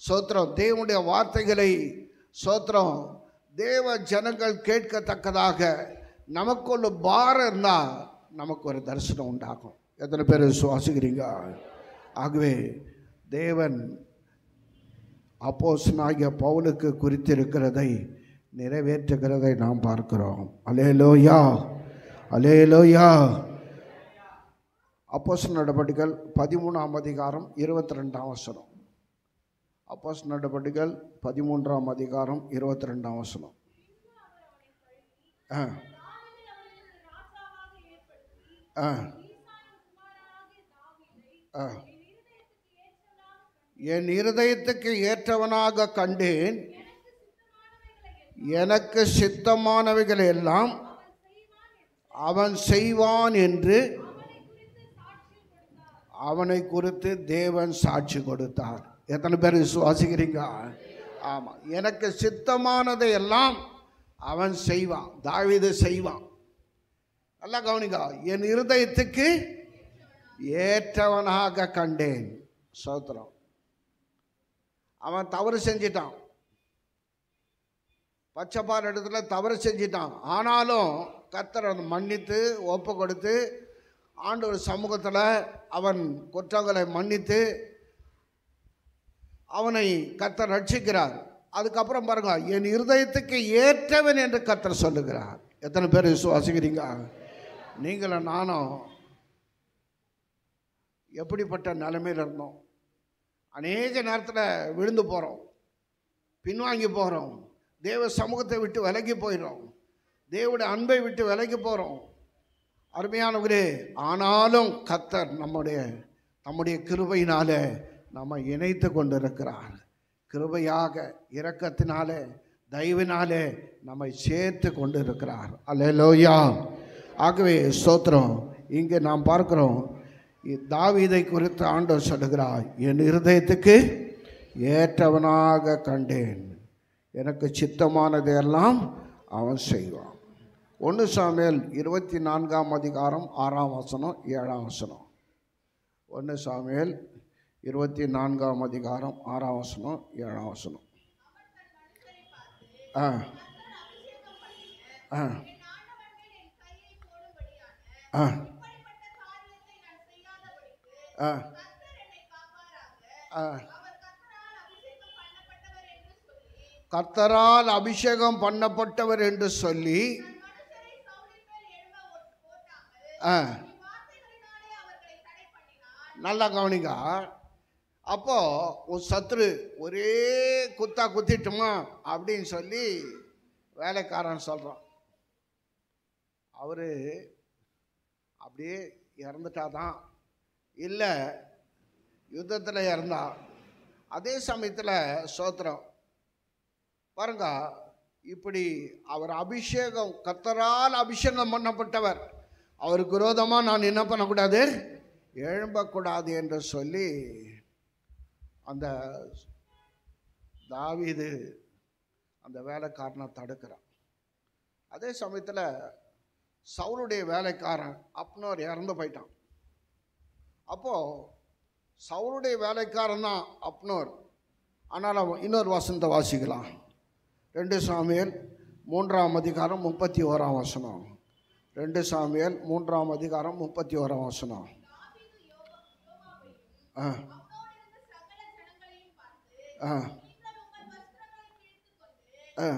ஸ்தோத்திரம், தேவனுடைய வார்த்தைகளை ஸ்தோத்திரம் தேவ ஜனங்கள் கேட்கத்தக்கதாக நமக்குள்ள பாரம் இருந்தால் நமக்கு ஒரு தரிசனம் உண்டாகும். எத்தனை பேர் விசுவாசிக்கிறீங்க? ஆகவே தேவன் அப்போஸ்தலனாகிய பவுலுக்கு குறித்திருக்கிறதை நிறைவேற்றுகிறதை நாம் பார்க்கிறோம். அல்லேலூயா, அல்லேலூயா. அப்போஸ்தலர் நடபடிகள் 13ஆம் அதிகாரம் 22ஆம் வசனம். அப்போஸ்தலர் நடபடிகள் 13ஆம் அதிகாரம் 22ஆம் வசனம். என் இருதயத்துக்கு ஏற்றவனாக கண்டேன், எனக்கு சித்தமானவைகள் எல்லாம் அவன் செய்வான் என்று அவனை குறித்து தேவன் சாட்சி கொடுத்தார். எத்தனை பேர் விசுவாசிக்கிறீங்க? ஆமாம், எனக்கு சித்தமானதை எல்லாம் அவன் செய்வான். தாவீது செய்வான். நல்லா கவனிங்க. என் இருதயத்துக்கு ஏற்றவனாக கண்டேன். ஸ்தோத்திரம். அவன் தவறு செஞ்சிட்டான், பச்சைப்பார் இடத்துல தவறு செஞ்சிட்டான். ஆனாலும் கர்த்தர் அதை மன்னித்து ஒப்பு கொடுத்து ஆண்டவர் சமூகத்தில் அவன் குற்றங்களை மன்னித்து அவனை கர்த்தர் ரட்சிக்கிறார். அதுக்கப்புறம் பாருங்க, என் இருதயத்துக்கு ஏற்றவன் என்று கர்த்தர் சொல்லுகிறார். எத்தனை பேர் விசுவாசிக்கிறீங்க? நீங்களும் நானும் எப்படிப்பட்ட நிலைமையில் இருந்தோம்? அநேக நேரத்தில் விழுந்து போகிறோம், பின்வாங்கி போகிறோம், தேவ சமூகத்தை விட்டு விலகி போயிடும், தேவனுடைய அன்பை விட்டு விலகி போகிறோம். அருமையானவரே, ஆனாலும் கர்த்தர் நம்முடைய கிருபையினாலே நம்ம இணைத்து கொண்டிருக்கிறார். கிருபையாக இரக்கத்தினாலே தயவினாலே நம்மை சேர்த்து கொண்டு இருக்கிறார். அல்லேலூயா. ஆகவே ஸ்தோத்திரம். இங்கே நாம் பார்க்கிறோம், தாவீதை குறித்து ஆண்டவர் சொல்லுகிறார், என் இருதயத்துக்கு ஏற்றவனாக கண்டேன், எனக்கு சித்தமானதை எல்லாம் அவன் செய்வான். 1 சாமுவேல் 24ஆம் அதிகாரம் 6ஆம் வசனம் 7ஆம் வசனம். 1 சாமுவேல் 24ஆம் அதிகாரம் 6ஆம் வசனம் 7ஆம் வசனம். ஆ ஆ ஆ ஆ ஆ கர்த்தரால் அபிஷேகம் பண்ணப்பட்டவர் என்று சொல்லி நல்லா கவனிங்க. அப்போ உன் சத்ரு ஒரே குத்தா குத்திட்டுமா அப்படின்னு சொல்லி வேலைக்காரன் சொல்கிறான். அவர் அப்படியே இறந்துட்டாதான், இல்லை யுத்தத்தில் இறந்தா. அதே சமயத்தில் ஸ்தோத்திரம் பாருங்க, இப்படி அவர் அபிஷேகம், கர்த்தரால் அபிஷேகம் பண்ணப்பட்டவர், அவருக்கு விரோதமாக நான் என்ன பண்ணக்கூடாது, எழும்பக்கூடாது என்று சொல்லி அந்த தாவீது அந்த வேலைக்காரனை தடுக்கிறான். அதே சமயத்தில் சவுலுடைய வேலைக்காரன் அப்னர் இறந்து போயிட்டான். அப்போது சவுலுடைய வேலைக்காரன் தான் அப்னர். ஆனால் இன்னொரு வசனத்தை வாசிக்கலாம். 2 சாமுவேல் 3ஆம் அதிகாரம் 31ஆம் வசனம். 2 சாமுவேல் 3ஆம் அதிகாரம் 31ஆம் வசனம். ஆ ஆ ஆ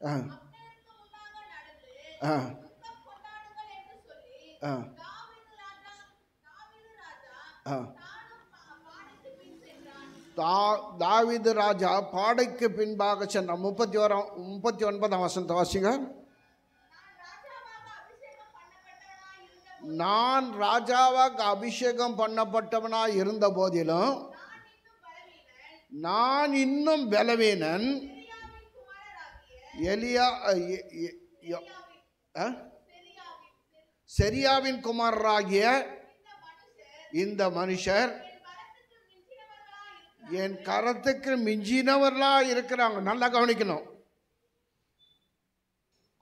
ஆ ஆ ஆ தாவீது ராஜா பாடைக்கு பின்பாக சென்றான். 39ஆம் வசனத்தை வாசிங்க. நான் ராஜாவாக அபிஷேகம் பண்ணப்பட்டவனாய் இருந்த போதிலும் நான் இன்னும் பலவீனன், செரியாவின் குமாரராகிய இந்த மனுஷர் என் கரத்துக்கு மிஞ்சினவர்களாக இருக்கிறாங்க. நல்லா கவனிக்கணும்.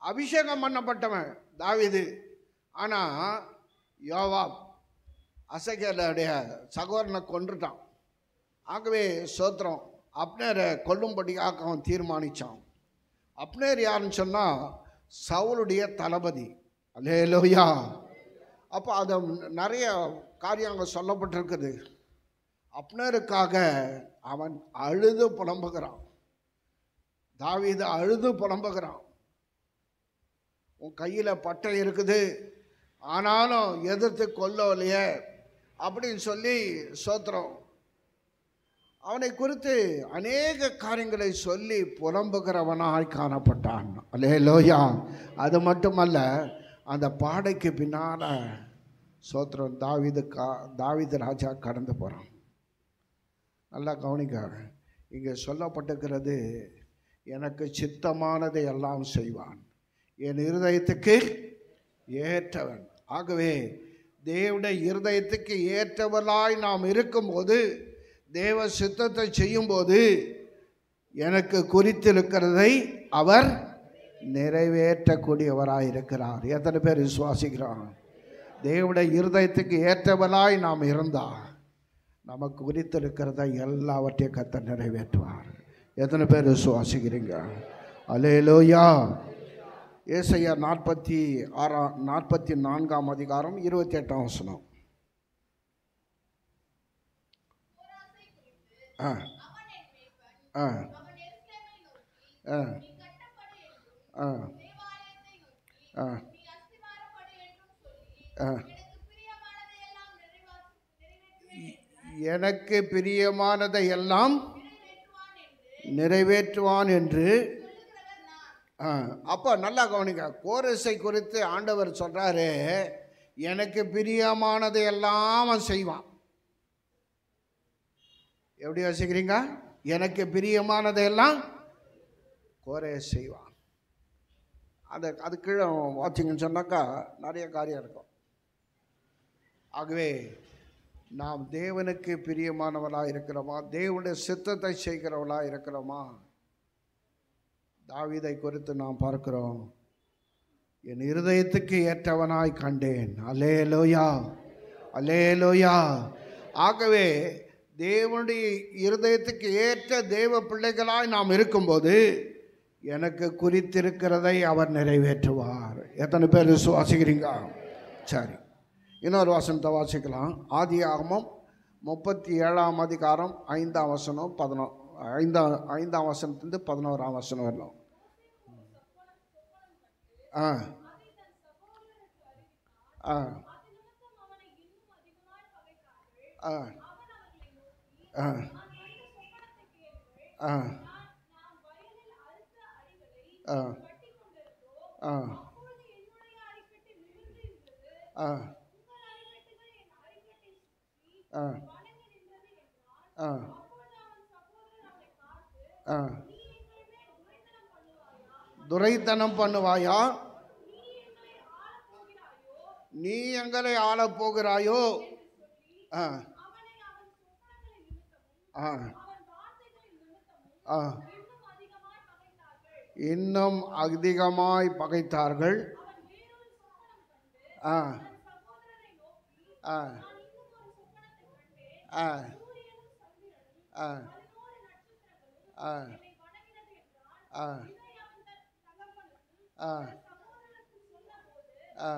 அபிஷேகம் பண்ணப்பட்டவன் தாவீது. ஆனால் யோவாப் அசகேலுடைய சகோதரனை கொன்றுட்டான். ஆகவே ஸ்தோத்திரம், அப்னேரை கொல்லும்படியாக அவன் தீர்மானித்தான். அப்னேர் யாருன்னு சொன்னால் சவுலுடைய தளபதி. அல்லேலூயா. அப்போ அது நிறைய காரியங்கள் சொல்லப்பட்டிருக்குது. அப்னேருக்காக அவன் அழுது புலம்புகிறான். தாவீது அழுது புலம்புகிறான். உன் கையில் பட்டை இருக்குது, ஆனாலும் எதிர்த்து கொல்லலையே அப்படின்னு சொல்லி ஸ்தோத்திரம் அவனை குறித்து அநேக காரியங்களை சொல்லி புலம்புகிறவனாய் காணப்பட்டான். அல்லேலூயா. அது மட்டுமல்ல, அந்த பாடைக்கு பின்னால் ஸ்தோத்திரம் தாவீது ராஜா கடந்து போகிறான். நல்லா கவனிக்க, இங்கே சொல்லப்பட்டிருக்கிறது, எனக்கு சித்தமானதை எல்லாம் செய்வான், என் இருதயத்துக்கு ஏற்றவன். ஆகவே தேவனுடைய இருதயத்துக்கு ஏற்றவளாய் நாம் இருக்கும்போது, தேவ சித்தத்தை செய்யும்போது எனக்கு குறித்திருக்கிறதை அவர் நிறைவேற்றக்கூடியவராய் இருக்கிறார். எத்தனை பேர் விசுவாசிக்கிறார்? தேவனுடைய இருதயத்துக்கு ஏற்றவளாய் நாம் இருந்தால் நமக்கு குறித்திருக்கிறத எல்லாவற்றையும் கர்த்தர் நிறைவேற்றுவார். எத்தனை பேர் விசுவாசிக்கிறீங்க? அல்லேலூயா. ஏசாயா 44 அதிகாரம் 28 வசனம். ஆ ஆ ஆ ஆ ஆ ஆ எனக்கு பிரியமானதை எல்லாம் நிறைவேற்றுவான் என்று. அப்போ நல்லா கவனிங்க, கோரேசை குறித்து ஆண்டவர் சொல்றாரு, எனக்கு பிரியமானதை எல்லாம் அவன் செய்வான். எப்படி யோசிக்கிறீங்க? எனக்கு பிரியமானதை எல்லாம் கோரேஸ் செய்வான். அது கீழே வாட்சிங்கன்னு சொன்னாக்கா நிறைய காரியம் இருக்கும். ஆகவே நாம் தேவனுக்கு பிரியமானவளாக இருக்கிறோமா? தேவனுடைய சித்தத்தை செய்கிறவளாக இருக்கிறோமா? தாவீதை குறித்து நாம் பார்க்கிறோம், என் இருதயத்துக்கு ஏற்றவனாய் கண்டேன். அல்லேலூயா, அல்லேலூயா. ஆகவே தேவனுடைய இருதயத்துக்கு ஏற்ற தேவ பிள்ளைகளாய் நாம் இருக்கும்போது எனக்கு குறித்திருக்கிறதை அவர் நிறைவேற்றுவார். எத்தனை பேர் விசுவாசிக்கிறீங்க? சரி, இன்னொரு வசனத்தை வாசிக்கலாம். ஆதியாகமம் 37 அதிகாரம் 5 வசனம் 5 வசனத்திலிருந்து 11 வசனம் வரலாம். ஆ ஆ ஆ ஆ ஆ ஆ ஆ ஆ ஆ ஆ ஆ துரைத்தனம் பண்ணுவாயா? நீ எங்களை ஆளப் போகிறாயோ? ஆ ஆ ஆ இன்னும் அதிகமாய் பகைத்தார்கள். ஆ ஆ ஆ ஆ ஆ ஆ ஆ ஆ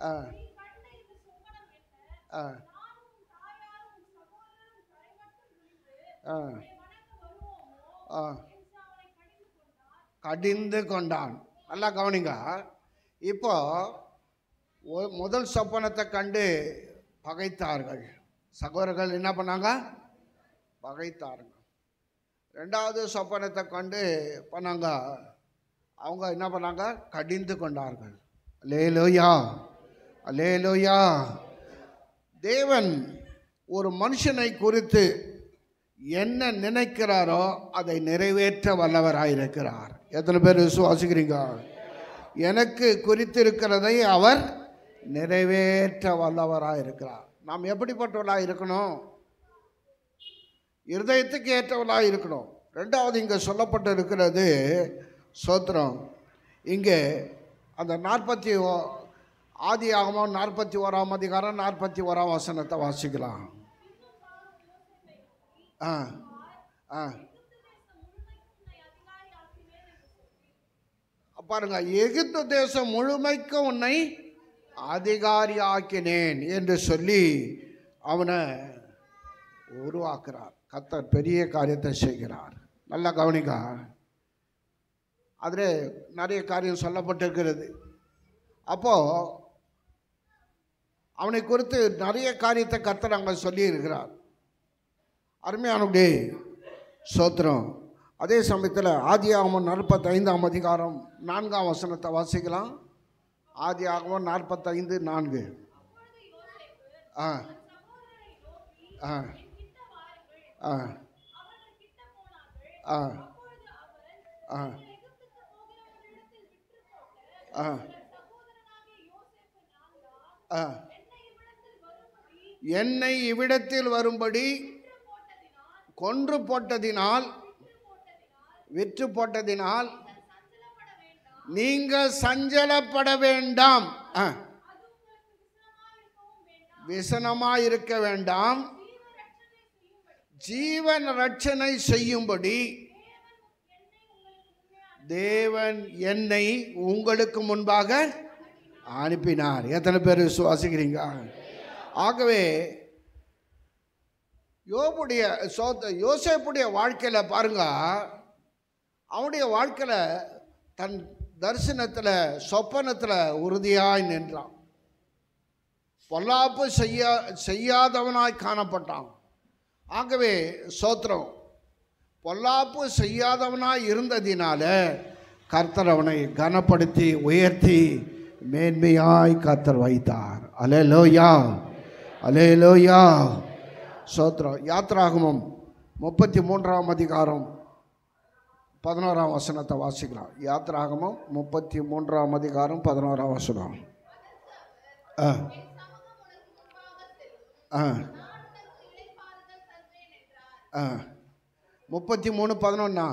ஆ ஆ ஆ ஆ கடிந்து கொண்டான். நல்லா கவனிங்க. இப்போ முதல் சொப்பனத்தை கண்டு பகைத்தார்கள். சகோதரர்கள் என்ன பண்ணாங்க? பகைத்தார்கள். ரெண்டாவது சொப்பனத்தை கண்டு பண்ணாங்க, அவங்க என்ன பண்ணாங்க? கடிந்து கொண்டார்கள். அல்லேலூயா, அல்லேலூயா. தேவன் ஒரு மனுஷனை குறித்து என்ன நினைக்கிறாரோ அதை நிறைவேற்ற வல்லவராயிருக்கிறார். எத்தனை பேர் விசுவாசிக்கிறீங்க? எனக்கு குறித்திருக்கிறதை அவர் நிறைவேற்ற வல்லவராயிருக்கிறார். நாம் எப்படிப்பட்டவர்களாக இருக்கணும்? இருதயத்துக்கு ஏற்றவர்களாக இருக்கணும். ரெண்டாவது இங்கே சொல்லப்பட்டு இருக்கிறது சோத்திரம். இங்கே அந்த 40 ஆதியாகமம் 41 அதிகாரம் 41 வசனத்தை வாசிக்கலாம். ஆ ஆ பாருங்க, எகிப்து தேசம் முழுமைக்கு உன்னை அதிகாரி ஆக்கினேன் என்று சொல்லி அவனை உருவாக்குறார். கர்த்தர் பெரிய காரியத்தை செய்கிறார். நல்லா கவனிக்க. அதில் நிறைய காரியம் சொல்லப்பட்டிருக்கிறது. அப்போ அவனை குறித்து நிறைய காரியத்தை கர்த்தர் அங்கே சொல்லி இருக்கிறார். அருமையானவர்களே, ஸ்தோத்திரம். அதே சமயத்தில் ஆதியாகமம் 45 அதிகாரம் 4 வசனத்தை வாசிக்கலாம். ஆதியாகமம் 45:4. ஆ ஆ ஆ ஆ ஆ ஆ ஆ என்னை இவ்விடத்தில் வரும்படி கொன்று போட்டதினால், விற்று போட்டதினால் நீங்கள் சஞ்சலப்பட வேண்டாம், விசனமாயிருக்க வேண்டாம், ஜீவன் ரட்சனை செய்யும்படி தேவன் என்னை உங்களுக்கு முன்பாக அனுப்பினார். எத்தனை பேர் விசுவாசிக்கிறீங்க? ஆகவே யோசேப்புடைய வாழ்க்கையில் பாருங்க, அவனுடைய வாழ்க்கையில் தன் தரிசனத்தில் சொப்பனத்தில் உறுதியாய் நின்றான். பொல்லாப்பு செய்யாதவனாய் காணப்பட்டான். ஆகவே சோத்திரம், பொல்லாப்பு செய்யாதவனாய் இருந்ததினால கர்த்தர் அவனை கனப்படுத்தி உயர்த்தி மேன்மையாய் கர்த்தர் வைத்தார். அல்லேலூயா, அல்லேலூயா, சோத்திரம். யாத்ராகமம் 33ஆம் அதிகாரம் 11ஆம் வசனத்தை வாசிக்கலாம். யாத்ராகமம் 33ஆம் அதிகாரம் 11ஆம் வசனம். 33:11.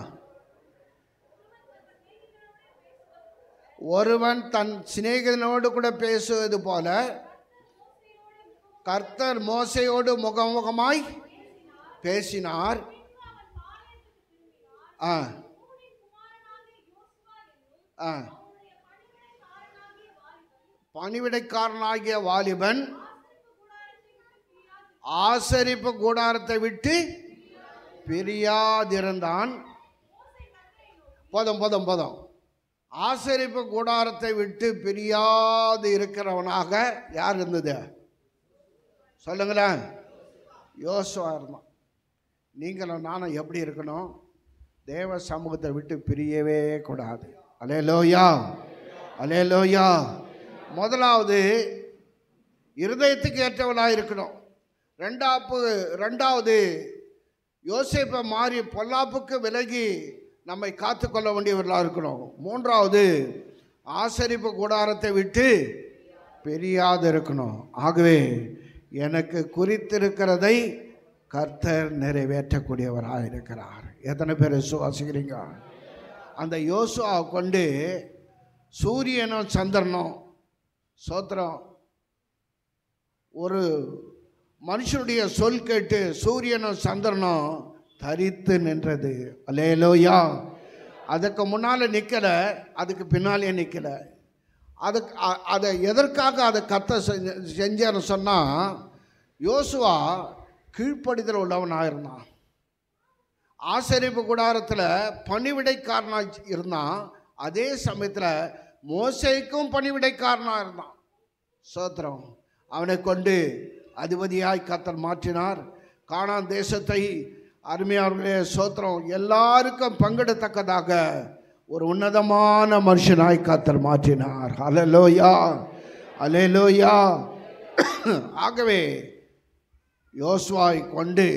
ஒருவன் தன் சிநேகிதனோடு கூட பேசுவது போல கர்த்தர் மோசையோடு முகமுகமாய் பேசினார். பணிவிடைக்காரனாகிய வாலிபன் ஆசரிப்பு கூடாரத்தை விட்டு பிரியாதிருந்தான். போதும். ஆசரிப்பு கூடாரத்தை விட்டு பிரியாது இருக்கிறவனாக யார் இருந்தது சொல்லுங்களேன்? யோசுவா இருந்தான். நீங்களும் நானும் எப்படி இருக்கணும்? தேவ சமூகத்தை விட்டு பிரியவே கூடாது. அல்லேலூயா, அல்லேலூயா. முதலாவது இருதயத்துக்கு ஏற்றவனாக இருக்கணும். ரெண்டாவது யோசேப்பை மாறி பொல்லாப்புக்கு விலகி நம்மை காத்துக்கொள்ள வேண்டியவர்களாக இருக்கணும். மூன்றாவது ஆசரிப்பு கூடாரத்தை விட்டு பிரியாது இருக்கணும். ஆகவே எனக்கு குறித்திருக்கிறதை கர்த்தர் நிறைவேற்றக்கூடியவராக இருக்கிறார். எத்தனை பேர் விசுவாசிக்கிறீங்க? அந்த யோசுவா கொண்டு சூரியனும் சந்திரனும், சோத்திரம், ஒரு மனுஷனுடைய சொல் கேட்டு சூரியனும் சந்திரனும் தரித்து நின்றது. அல்லேலூயா. அதுக்கு முன்னால் நிற்கலை, அதுக்கு பின்னாலே நிற்கலை. அதை எதற்காக அதை செஞ்சேன்னு சொன்னால், யோசுவா கீழ்ப்படிதல் உள்ளவனாக இருந்தான். ஆசரிப்பு கூடாரத்தில் பணிவிடைக்காரனாக இருந்தான். அதே சமயத்தில் மோசேக்கும் பணிவிடைக்காரனாக இருந்தான். சோத்திரம். அவனை கொண்டு அதிபதியாய் கர்த்தர் மாற்றினார். கானான் தேசத்தை அருமையாளர்களே, சோத்திரம், எல்லாருக்கும் பங்கிடத்தக்கதாக ஒரு உன்னதமான மனுஷனாய் கர்த்தர் மாற்றினார். அல்லேலூயா, அல்லேலூயா. ஆகவே யோசுவாவை கொண்டு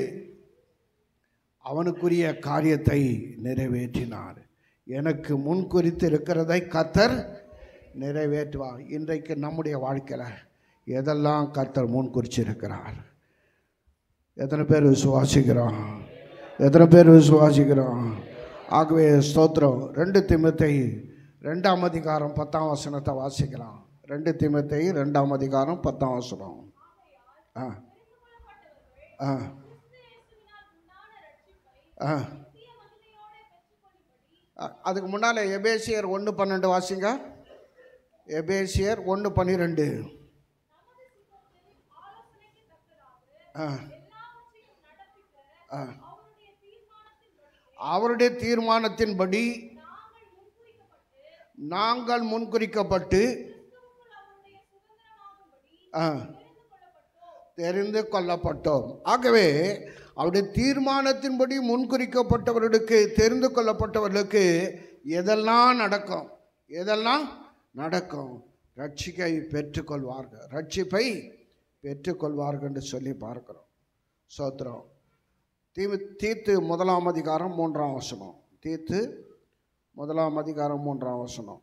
அவனுக்குரிய காரியத்தை நிறைவேற்றினார். எனக்கு முன் குறித்து இருக்கிறதை கர்த்தர் நிறைவேற்றுவார். இன்றைக்கு நம்முடைய வாழ்க்கையில் எதெல்லாம் கர்த்தர் முன் குறிச்சிருக்கிறார்? எத்தனை பேர் விசுவாசிக்கிறோம்? எத்தனை பேர் விசுவாசிக்கிறோம்? ஆகவே ஸ்தோத்திரம். 2 தீமோத்தேயு 2ஆம் அதிகாரம் 10ஆம் வசனத்தை வாசிக்கலாம். 2 தீமோத்தேயு 2ஆம் அதிகாரம் 10ஆம் வசனம். அதுக்கு முன்னால் எபேசியர் 1:12 வாசிங்க. எபேசியர் 1:12. அவருடைய தீர்மானத்தின்படி நாங்கள் முன்குறிக்கப்பட்டு தெரிந்து கொள்ளப்பட்டோம். ஆகவே அவருடைய தீர்மானத்தின்படி முன்குறிக்கப்பட்டவர்களுக்கு, தெரிந்து கொள்ளப்பட்டவர்களுக்கு எதெல்லாம் நடக்கும்? எதெல்லாம் நடக்கும்? ரட்சிப்பை பெற்றுக்கொள்வார்கள், ரட்சிப்பை பெற்றுக்கொள்வார்கள் என்று சொல்லி பார்க்கிறோம். சோத்திரம். தீத்து 1ஆம் அதிகாரம் 3ஆம் வசனம். தீத்து 1ஆம் அதிகாரம் 3ஆம் வசனம்.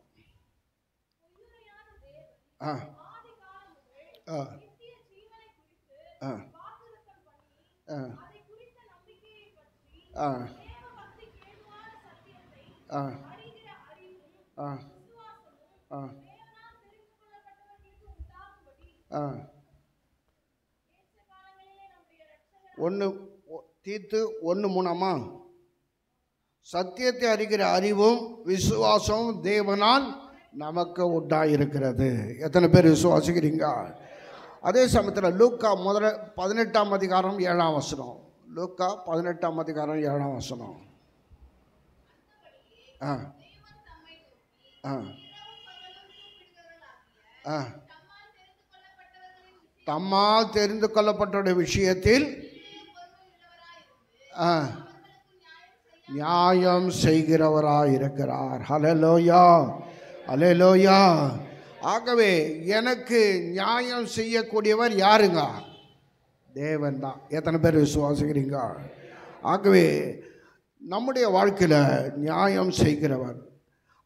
தீத்து 1:3. சத்தியத்தை அறிகிற அறிவும் விசுவாசமும் தேவனால் நமக்கு உண்டாயிருக்கிறது. எத்தனை பேர் விசுவாசிக்கிறீங்க? அதே சமயத்தில் லூக்கா 18ஆம் அதிகாரம் 7ஆம் வசனம். லூக்கா 18ஆம் அதிகாரம் 7ஆம் வசனம். ஆ ஆ ஆ தம்மால் தெரிந்து கொள்ளப்பட்ட விஷயத்தில் நியாயம் செய்கிறவராயிருக்கிறார். ஹல்லேலூயா, ஹல்லேலூயா. ஆகவே எனக்கு நியாயம் செய்யக்கூடியவர் யாருங்க? தேவன் தான். எத்தனை பேர் விசுவாசிக்கிறீங்க? ஆகவே நம்முடைய வாழ்க்கையில் நியாயம் செய்கிறவர்.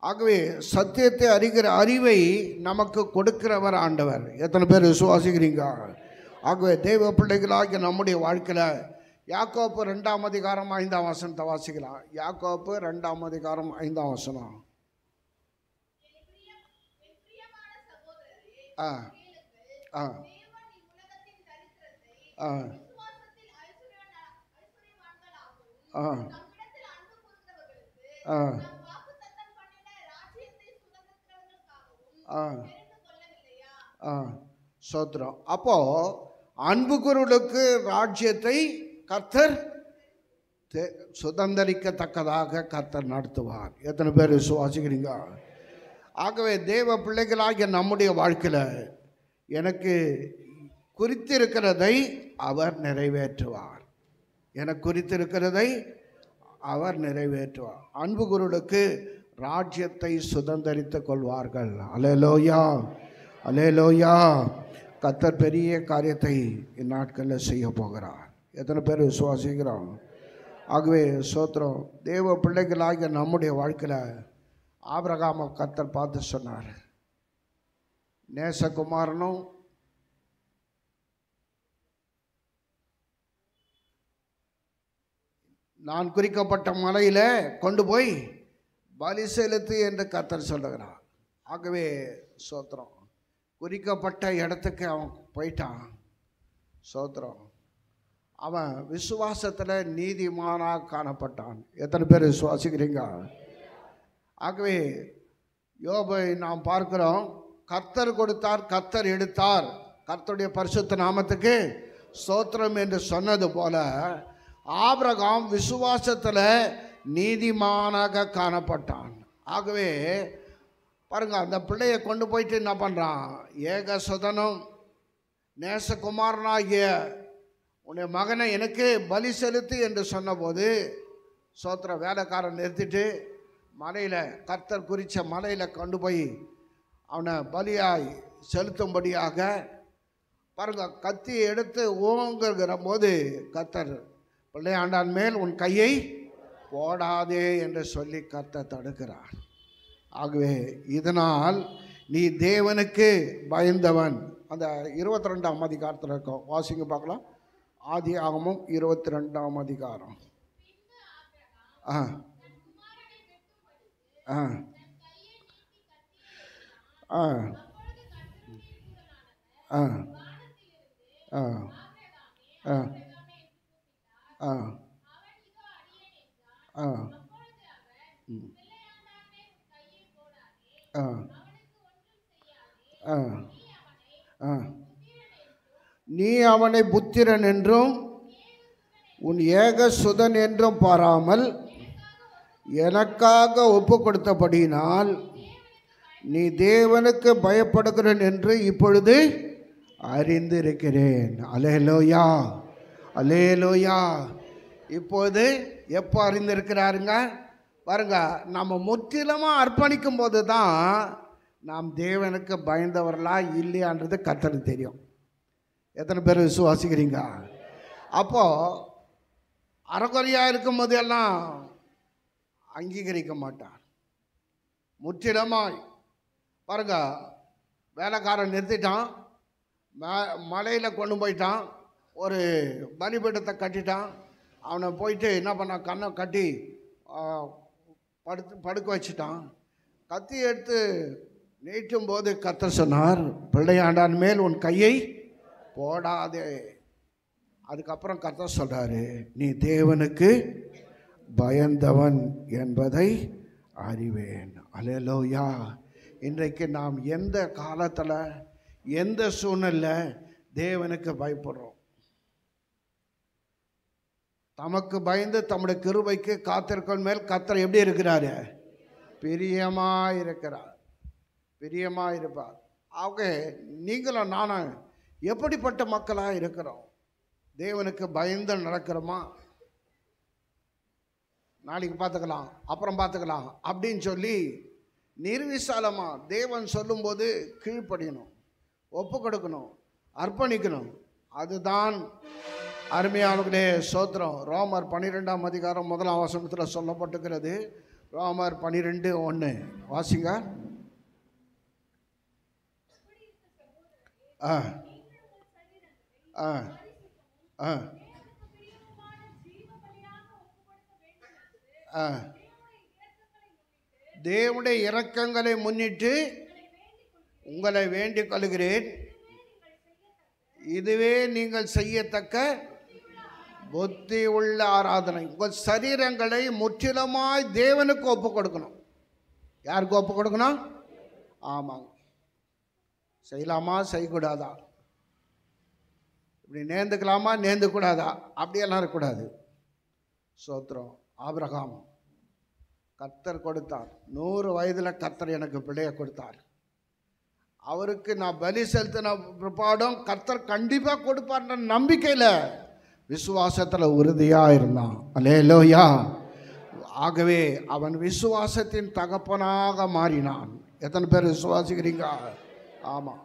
ஆகவே சத்தியத்தை அறிகிற அறிவை நமக்கு கொடுக்கிறவர் ஆண்டவர். எத்தனை பேர் விசுவாசிக்கிறீங்க? ஆகவே தேவ பிள்ளைகளாகிய நம்முடைய வாழ்க்கையில் யாக்கோப்பு 2ஆம் அதிகாரம் 5ஆம் வசனத்தை வாசிக்கலாம். யாக்கோப்பு 2ஆம் அதிகாரம் 5ஆம் வசனம். ஆ ஆ ஆ ஆ ஆ சோத்திரம். அப்போ அன்புக்குருளுக்கு ராஜ்யத்தை கர்த்தர் சுதந்திரிக்கத்தக்கதாக கர்த்தர் நடத்துவார். எத்தனை பேர் விசுவாசிக்கிறீங்க? ஆகவே தேவ பிள்ளைகளாகிய நம்முடைய வாழ்க்கையில் எனக்கு குறித்திருக்கிறதை அவர் நிறைவேற்றுவார். எனக்கு குறித்திருக்கிறதை அவர் நிறைவேற்றுவார். அன்புக்குருளுக்கு ராஜ்யத்தை சுதந்திரித்துக் கொள்வார்கள். அல்லேலூயா, அல்லேலூயா. கர்த்தர் பெரிய காரியத்தை இந்நாட்களில் செய்ய போகிறார். எத்தனை பேர் விசுவாசிக்கிறோம்? ஆகவே சோத்திரம். தேவ பிள்ளைகளாகிய நம்முடைய வாழ்க்கையில் ஆபிரகாமை கர்த்தர் பார்த்து சொன்னார், நேசகுமாரனும் நான் குறிக்கப்பட்ட மலையில் கொண்டு போய் பலி செலுத்து என்று கர்த்தர் சொல்லுகிறார். ஆகவே சோத்திரம், குறிக்கப்பட்ட இடத்துக்கு அவன் போயிட்டான். சோத்திரம். அவன் விசுவாசத்தில் நீதிமானாக காணப்பட்டான். எத்தனை பேர் விசுவாசிக்கிறீங்க? ஆகவே யோபை நாம் பார்க்கிறோம், கர்த்தர் கொடுத்தார், கர்த்தர் எடுத்தார், கர்த்தருடைய பரிசுத்த நாமத்துக்கு ஸ்தோத்திரம் என்று சொன்னது போல ஆபிரகாம் விசுவாசத்தில் நீதிமானாக காணப்பட்டான். ஆகவே பாருங்க, அந்த பிள்ளையை கொண்டு போயிட்டு என்ன பண்ணுறான்? ஏக சுதனம் நேசகுமாரனாகிய உன்னுடைய மகனை எனக்கு பலி செலுத்து என்று சொன்னபோது சோத்திர வேலைக்காரன் நிறுத்திட்டு மலையில், கர்த்தர் குறித்த மலையில் கொண்டு போய் அவனை பலியாய் செலுத்தும்படியாக பாருங்க கத்தியை எடுத்து ஓங்குகிற போது கர்த்தர், பிள்ளையாண்டான் மேல் உன் கையை போடாதே என்று சொல்லி கர்த்தர் தடுக்கிறார். ஆகவே இதனால் நீ தேவனுக்கு பயந்தவன். அந்த 22ஆம் அதிகாரத்தில் இருக்கும், வாசிங்க பார்க்கலாம். ஆதியாகமம் 22ஆம் அதிகாரம். ஆ ஆ ஆ ஆ ஆ ஆ ஆ ஆ ஆ ஆ ஆ நீ அவனை புத்திரன் என்றும் உன் ஏக சுதன் என்றும் பாராமல் எனக்காக ஒப்பு கொடுத்தபடியினால் நீ தேவனுக்கு பயப்படுகிறேன் என்று இப்பொழுது அறிந்திருக்கிறேன். அல்லேலூயா, அல்லேலூயா. இப்போது எப்போ அறிந்திருக்கிறாருங்க? பாருங்க, நம்ம முற்றிலுமாக அர்ப்பணிக்கும் போது தான் நாம் தேவனுக்கு பயந்தவர்களா இல்லையான்றது கர்த்தருக்கு தெரியும். எத்தனை பேர் விசுவாசிக்கிறீங்க? அப்போது அறகுறையாக இருக்கும்போது எல்லாம் அங்கீகரிக்க மாட்டார். முற்றிலுமாய் பாருங்க, வேலைக்காரன் நிறுத்திட்டான், மலையில் கொண்டு போயிட்டான், ஒரு பலிபீடத்தை கட்டிட்டான். அவனை போயிட்டு என்ன பண்ணான்? கண்ணை கட்டி படுக்க வச்சுட்டான். கத்தி எடுத்து நீட்டும் போது கர்த்தர் சொன்னார், பிள்ளையாண்டான் மேல் உன் கையை போடாதே. அதுக்கப்புறம் கர்த்தர் சொல்கிறாரு, நீ தேவனுக்கு பயந்தவன் என்பதை அறிவேன். அல்லேலூயா. இன்றைக்கு நாம் எந்த காலத்தில் எந்த சூழ்நிலை தேவனுக்கு பயப்படுறோம்? தமக்கு பயந்து தம்முடைய கிருபைக்கு காத்திருக்கும் மேல் கர்த்தர் எப்படி இருக்கிறாரு? பிரியமாக இருக்கிறார், பிரியமாக இருப்பார். ஆக நீங்களும் நானும் எப்படிப்பட்ட மக்களாக இருக்கிறோம்? தேவனுக்கு பயந்து நடக்கிறோமா? நாளைக்கு பார்த்துக்கலாம், அப்புறம் பார்த்துக்கலாம் அப்படின்னு சொல்லி நிர்விசாலமாக தேவன் சொல்லும்போது கீழ்ப்படியணும், ஒப்பு கொடுக்கணும், அர்ப்பணிக்கணும். அதுதான் அருமையானவர்களே ஸ்தோத்திரம். ரோமர் 12ஆம் அதிகாரம் 1ஆம் வசனத்தில் சொல்லப்பட்டிருக்கிறது. ரோமர் 12:1 வாசிங்க. ஆ ஆ ஆ ஆ தேவனுடைய இரக்கங்களை முன்னிட்டு உங்களை வேண்டிக் கொள்கிறேன், இதுவே நீங்கள் செய்யத்தக்க புத்தி உள்ள ஆராதனை. உங்கள் சரீரங்களை முற்றிலுமாய் தேவனுக்கு ஒப்பு கொடுக்கணும். யாருக்கு ஒப்பு கொடுக்கணும்? ஆமாங்க. செய்யலாமா செய்யக்கூடாதா, இப்படி நேர்ந்துக்கலாமா நேர்ந்துக்கூடாதா, அப்படியெல்லாம் இருக்கக்கூடாது. ஸ்தோத்திரம். ஆபிரகாம் கர்த்தர் கொடுத்தார். 100 வயதில் கர்த்தர் எனக்கு பிள்ளையை கொடுத்தார். அவருக்கு நான் பலி செலுத்தின பிற்பாடும் கர்த்தர் கண்டிப்பாக கொடுப்பார்ன்ற நம்பிக்கையில் விசுவாசத்தில் உறுதியாக இருந்தான். அல்லேலூயா. ஆகவே அவன் விசுவாசத்தின் தகப்பனாக மாறினான். எத்தனை பேர் விசுவாசிக்கிறீங்க? ஆமாம்.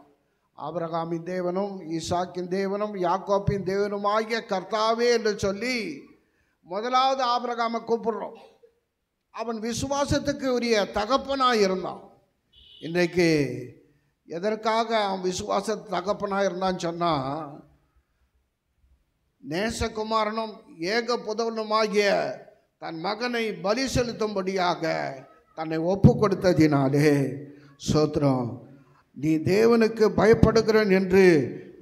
ஆபிரகாமின் தேவனும் ஈசாக்கின் தேவனும் யாக்கோப்பின் தேவனும் ஆகிய கர்த்தாவே என்று சொல்லி முதலாவது ஆபிரகாமை கூப்பிடுறோம். அவன் விசுவாசத்துக்கு உரிய தகப்பனாக இருந்தான். இன்றைக்கு எதற்காக அவன் விசுவாச தகப்பனாக இருந்தான்னு சொன்னால், நேசகுமாரனும் ஏக புதவனுமாகிய தன் மகனை பலி செலுத்தும்படியாக தன்னை ஒப்பு கொடுத்ததினாலே ஸ்தோத்திரம், நீ தேவனுக்கு பயப்படுகிறேன் என்று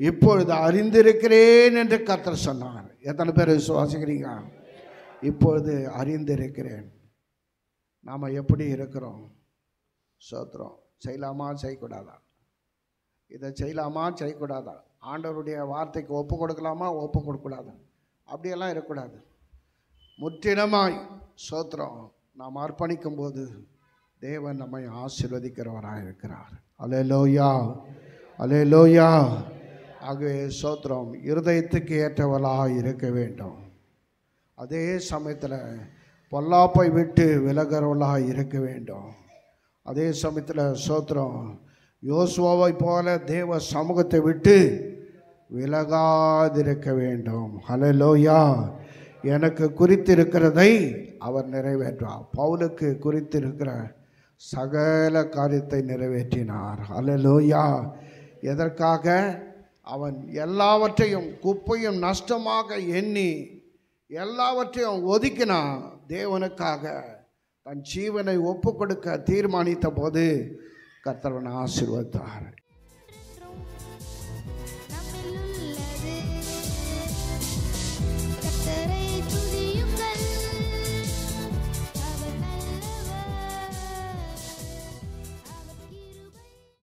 இப்பொழுது அறிந்திருக்கிறேன் என்று கர்த்தர் சொன்னார். எத்தனை பேர் விசுவாசிக்கிறீங்க? இப்பொழுது அறிந்திருக்கிறேன். நாம் எப்படி இருக்கிறோம்? ஸ்தோத்திரம். செய்யலாமா செய்யக்கூடாதா, இதை செய்யலாமா செய்யக்கூடாதா, ஆண்டவருடைய வார்த்தைக்கு ஒப்பு கொடுக்கலாமா ஒப்பு கொடுக்கூடாதா, அப்படியெல்லாம் இருக்கக்கூடாது. முற்றிலுமாய் ஸ்தோத்திரம் நாம் அர்ப்பணிக்கும் போது தேவன் நம்மை ஆசீர்வதிக்கிறவராக இருக்கிறார். அல்லேலூயா, அல்லேலூயா. ஆகவே ஸ்தோத்திரம், இருதயத்துக்கு ஏற்றவளாக இருக்க வேண்டும். அதே சமயத்தில் பொல்லாப்பை விட்டு விலகிறவளாக இருக்க வேண்டும். அதே சமயத்தில் ஸ்தோத்திரம், யோசுவாவை போல தேவ சமூகத்தை விட்டு விலகாதிருக்க வேண்டும். அல்லேலூயா. எனக்கு குறித்திருக்கிறதை அவர் நிறைவேற்றுவார். பவுலுக்கு குறித்திருக்கிற சகல காரியத்தை நிறைவேற்றினார். அல்லேலூயா. எதற்காக? அவன் எல்லாவற்றையும் குப்பையும் நஷ்டமாக எண்ணி எல்லாவற்றையும் ஒதுக்கினான். தேவனுக்காக தன் ஜீவனை ஒப்பு கொடுக்க தீர்மானித்த போது கர்த்தர் ஆசீர்வதித்தார்.